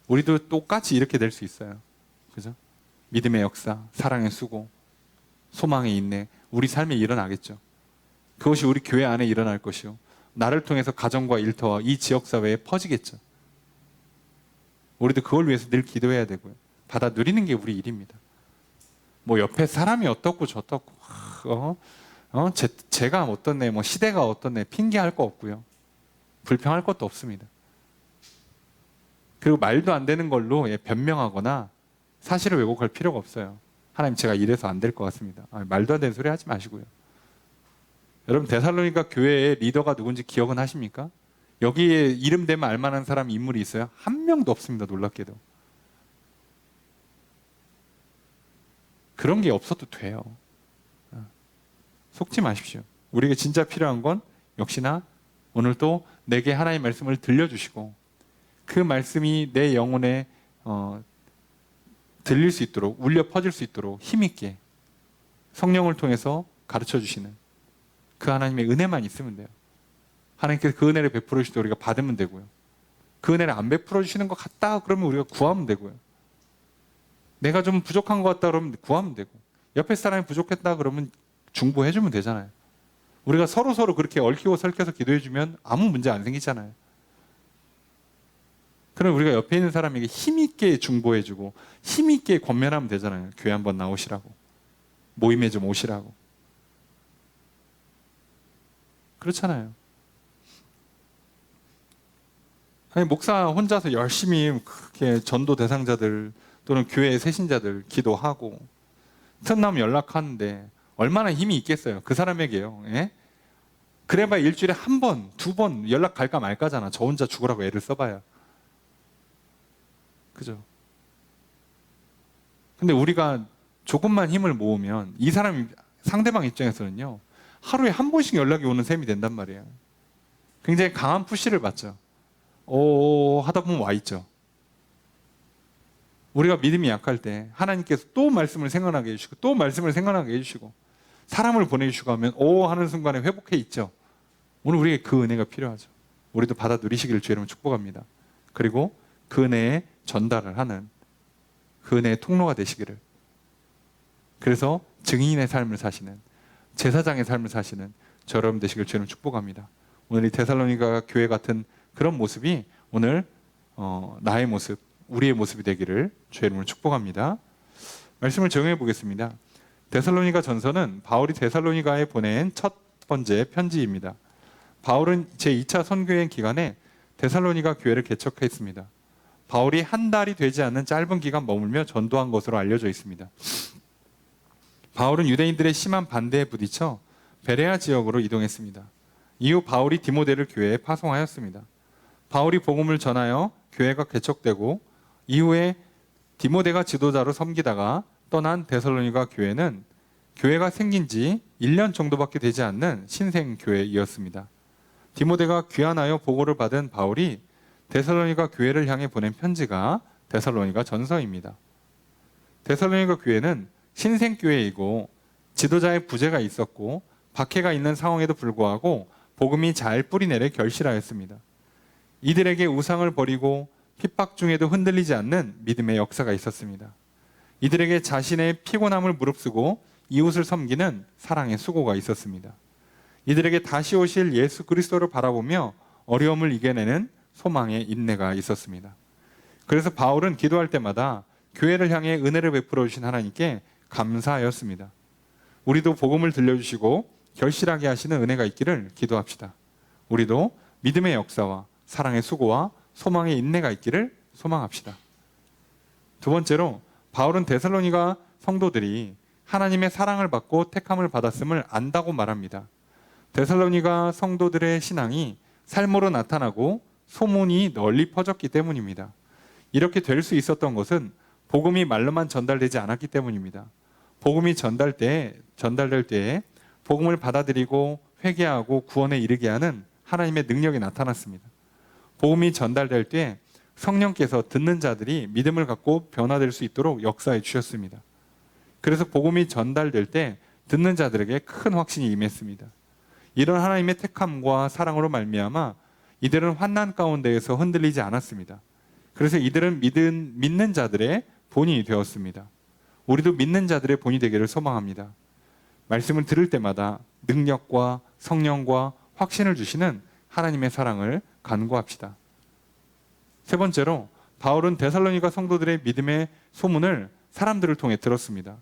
우리도 똑같이 이렇게 될 수 있어요. 그죠? 믿음의 역사, 사랑의 수고, 소망의 인내, 우리 삶에 일어나겠죠. 그것이 우리 교회 안에 일어날 것이요. 나를 통해서 가정과 일터와 이 지역사회에 퍼지겠죠. 우리도 그걸 위해서 늘 기도해야 되고요. 받아 누리는 게 우리 일입니다. 뭐 옆에 사람이 어떻고 저떻고, 제가 어떻네, 뭐 시대가 어떻네, 핑계할 거 없고요. 불평할 것도 없습니다. 그리고 말도 안 되는 걸로 변명하거나 사실을 왜곡할 필요가 없어요. 하나님 제가 이래서 안 될 것 같습니다. 말도 안 되는 소리 하지 마시고요. 여러분 데살로니가 교회의 리더가 누군지 기억은 하십니까? 여기에 이름 대면 알만한 사람 인물이 있어요? 한 명도 없습니다. 놀랍게도. 그런 게 없어도 돼요. 속지 마십시오. 우리에게 진짜 필요한 건 역시나 오늘 또 내게 하나님의 말씀을 들려주시고 그 말씀이 내 영혼에 들릴 수 있도록 울려 퍼질 수 있도록 힘있게 성령을 통해서 가르쳐 주시는 그 하나님의 은혜만 있으면 돼요. 하나님께서 그 은혜를 베풀어 주실 때 우리가 받으면 되고요. 그 은혜를 안 베풀어 주시는 것 같다 그러면 우리가 구하면 되고요. 내가 좀 부족한 것 같다 그러면 구하면 되고 옆에 사람이 부족했다 그러면 중보해 주면 되잖아요. 우리가 서로 그렇게 얽히고 설켜서 기도해 주면 아무 문제 안 생기잖아요. 그럼 우리가 옆에 있는 사람에게 힘있게 중보해 주고 힘있게 권면하면 되잖아요. 교회 한번 나오시라고. 모임에 좀 오시라고. 그렇잖아요. 아니, 목사 혼자서 열심히 그렇게 전도 대상자들 또는 교회의 새신자들 기도하고 틈나면 연락하는데 얼마나 힘이 있겠어요. 그 사람에게요. 예? 그래봐야 일주일에 한 번, 두 번 연락 갈까 말까잖아. 저 혼자 죽으라고 애를 써봐야. 그죠? 근데 우리가 조금만 힘을 모으면 이 사람 상대방 입장에서는요. 하루에 한 번씩 연락이 오는 셈이 된단 말이에요. 굉장히 강한 푸시를 받죠. 오 하다 보면 와 있죠. 우리가 믿음이 약할 때 하나님께서 또 말씀을 생각나게 해주시고 또 말씀을 생각나게 해주시고 사람을 보내주시고 하면 오 하는 순간에 회복해 있죠. 오늘 우리에게 그 은혜가 필요하죠. 우리도 받아 누리시기를 주의 이름으로 축복합니다. 그리고 그 은혜에 전달을 하는 그 은혜의 통로가 되시기를. 그래서 증인의 삶을 사시는 제사장의 삶을 사시는 저 여러분 되시길 주의 이름으로 축복합니다. 오늘 이 데살로니가 교회 같은 그런 모습이 오늘 나의 모습, 우리의 모습이 되기를 주의 이름으로 축복합니다. 말씀을 적용해 보겠습니다. 데살로니가 전서는 바울이 데살로니가에 보낸 첫 번째 편지입니다. 바울은 제2차 선교여행 기간에 데살로니가 교회를 개척했습니다. 바울이 한 달이 되지 않는 짧은 기간 머물며 전도한 것으로 알려져 있습니다. 바울은 유대인들의 심한 반대에 부딪혀 베레아 지역으로 이동했습니다. 이후 바울이 디모데를 교회에 파송하였습니다. 바울이 복음을 전하여 교회가 개척되고 이후에 디모데가 지도자로 섬기다가 떠난 데살로니가 교회는 교회가 생긴 지 1년 정도밖에 되지 않는 신생교회이었습니다. 디모데가 귀환하여 보고를 받은 바울이 데살로니가 교회를 향해 보낸 편지가 데살로니가 전서입니다. 데살로니가 교회는 신생교회이고 지도자의 부재가 있었고 박해가 있는 상황에도 불구하고 복음이 잘 뿌리내려 결실하였습니다. 이들에게 우상을 버리고 핍박 중에도 흔들리지 않는 믿음의 역사가 있었습니다. 이들에게 자신의 피곤함을 무릅쓰고 이웃을 섬기는 사랑의 수고가 있었습니다. 이들에게 다시 오실 예수 그리스도를 바라보며 어려움을 이겨내는 소망의 인내가 있었습니다. 그래서 바울은 기도할 때마다 교회를 향해 은혜를 베풀어 주신 하나님께 감사하였습니다. 우리도 복음을 들려주시고 결실하게 하시는 은혜가 있기를 기도합시다. 우리도 믿음의 역사와 사랑의 수고와 소망의 인내가 있기를 소망합시다. 두 번째로 바울은 데살로니가 성도들이 하나님의 사랑을 받고 택함을 받았음을 안다고 말합니다. 데살로니가 성도들의 신앙이 삶으로 나타나고 소문이 널리 퍼졌기 때문입니다. 이렇게 될 수 있었던 것은 복음이 말로만 전달되지 않았기 때문입니다. 복음이 전달될 때에 복음을 받아들이고 회개하고 구원에 이르게 하는 하나님의 능력이 나타났습니다. 복음이 전달될 때 성령께서 듣는 자들이 믿음을 갖고 변화될 수 있도록 역사해 주셨습니다. 그래서 복음이 전달될 때 듣는 자들에게 큰 확신이 임했습니다. 이런 하나님의 택함과 사랑으로 말미암아 이들은 환난 가운데에서 흔들리지 않았습니다. 그래서 이들은 믿는 자들의 본이 되었습니다. 우리도 믿는 자들의 본이 되기를 소망합니다. 말씀을 들을 때마다 능력과 성령과 확신을 주시는 하나님의 사랑을 간구합시다. 세 번째로 바울은 데살로니가 성도들의 믿음의 소문을 사람들을 통해 들었습니다.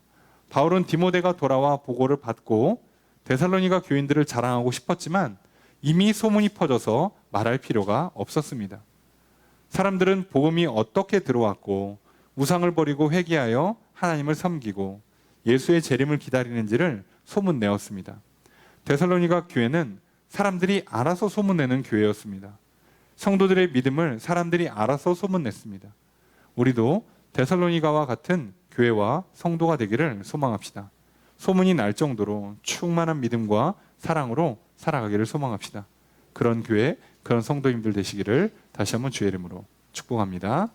바울은 디모데가 돌아와 보고를 받고 데살로니가 교인들을 자랑하고 싶었지만 이미 소문이 퍼져서 말할 필요가 없었습니다. 사람들은 복음이 어떻게 들어왔고 우상을 버리고 회개하여 하나님을 섬기고 예수의 재림을 기다리는지를 소문내었습니다. 데살로니가 교회는 사람들이 알아서 소문내는 교회였습니다. 성도들의 믿음을 사람들이 알아서 소문냈습니다. 우리도 데살로니가와 같은 교회와 성도가 되기를 소망합시다. 소문이 날 정도로 충만한 믿음과 사랑으로 살아가기를 소망합시다. 그런 교회, 그런 성도님들 되시기를 다시 한번 주의 이름으로 축복합니다.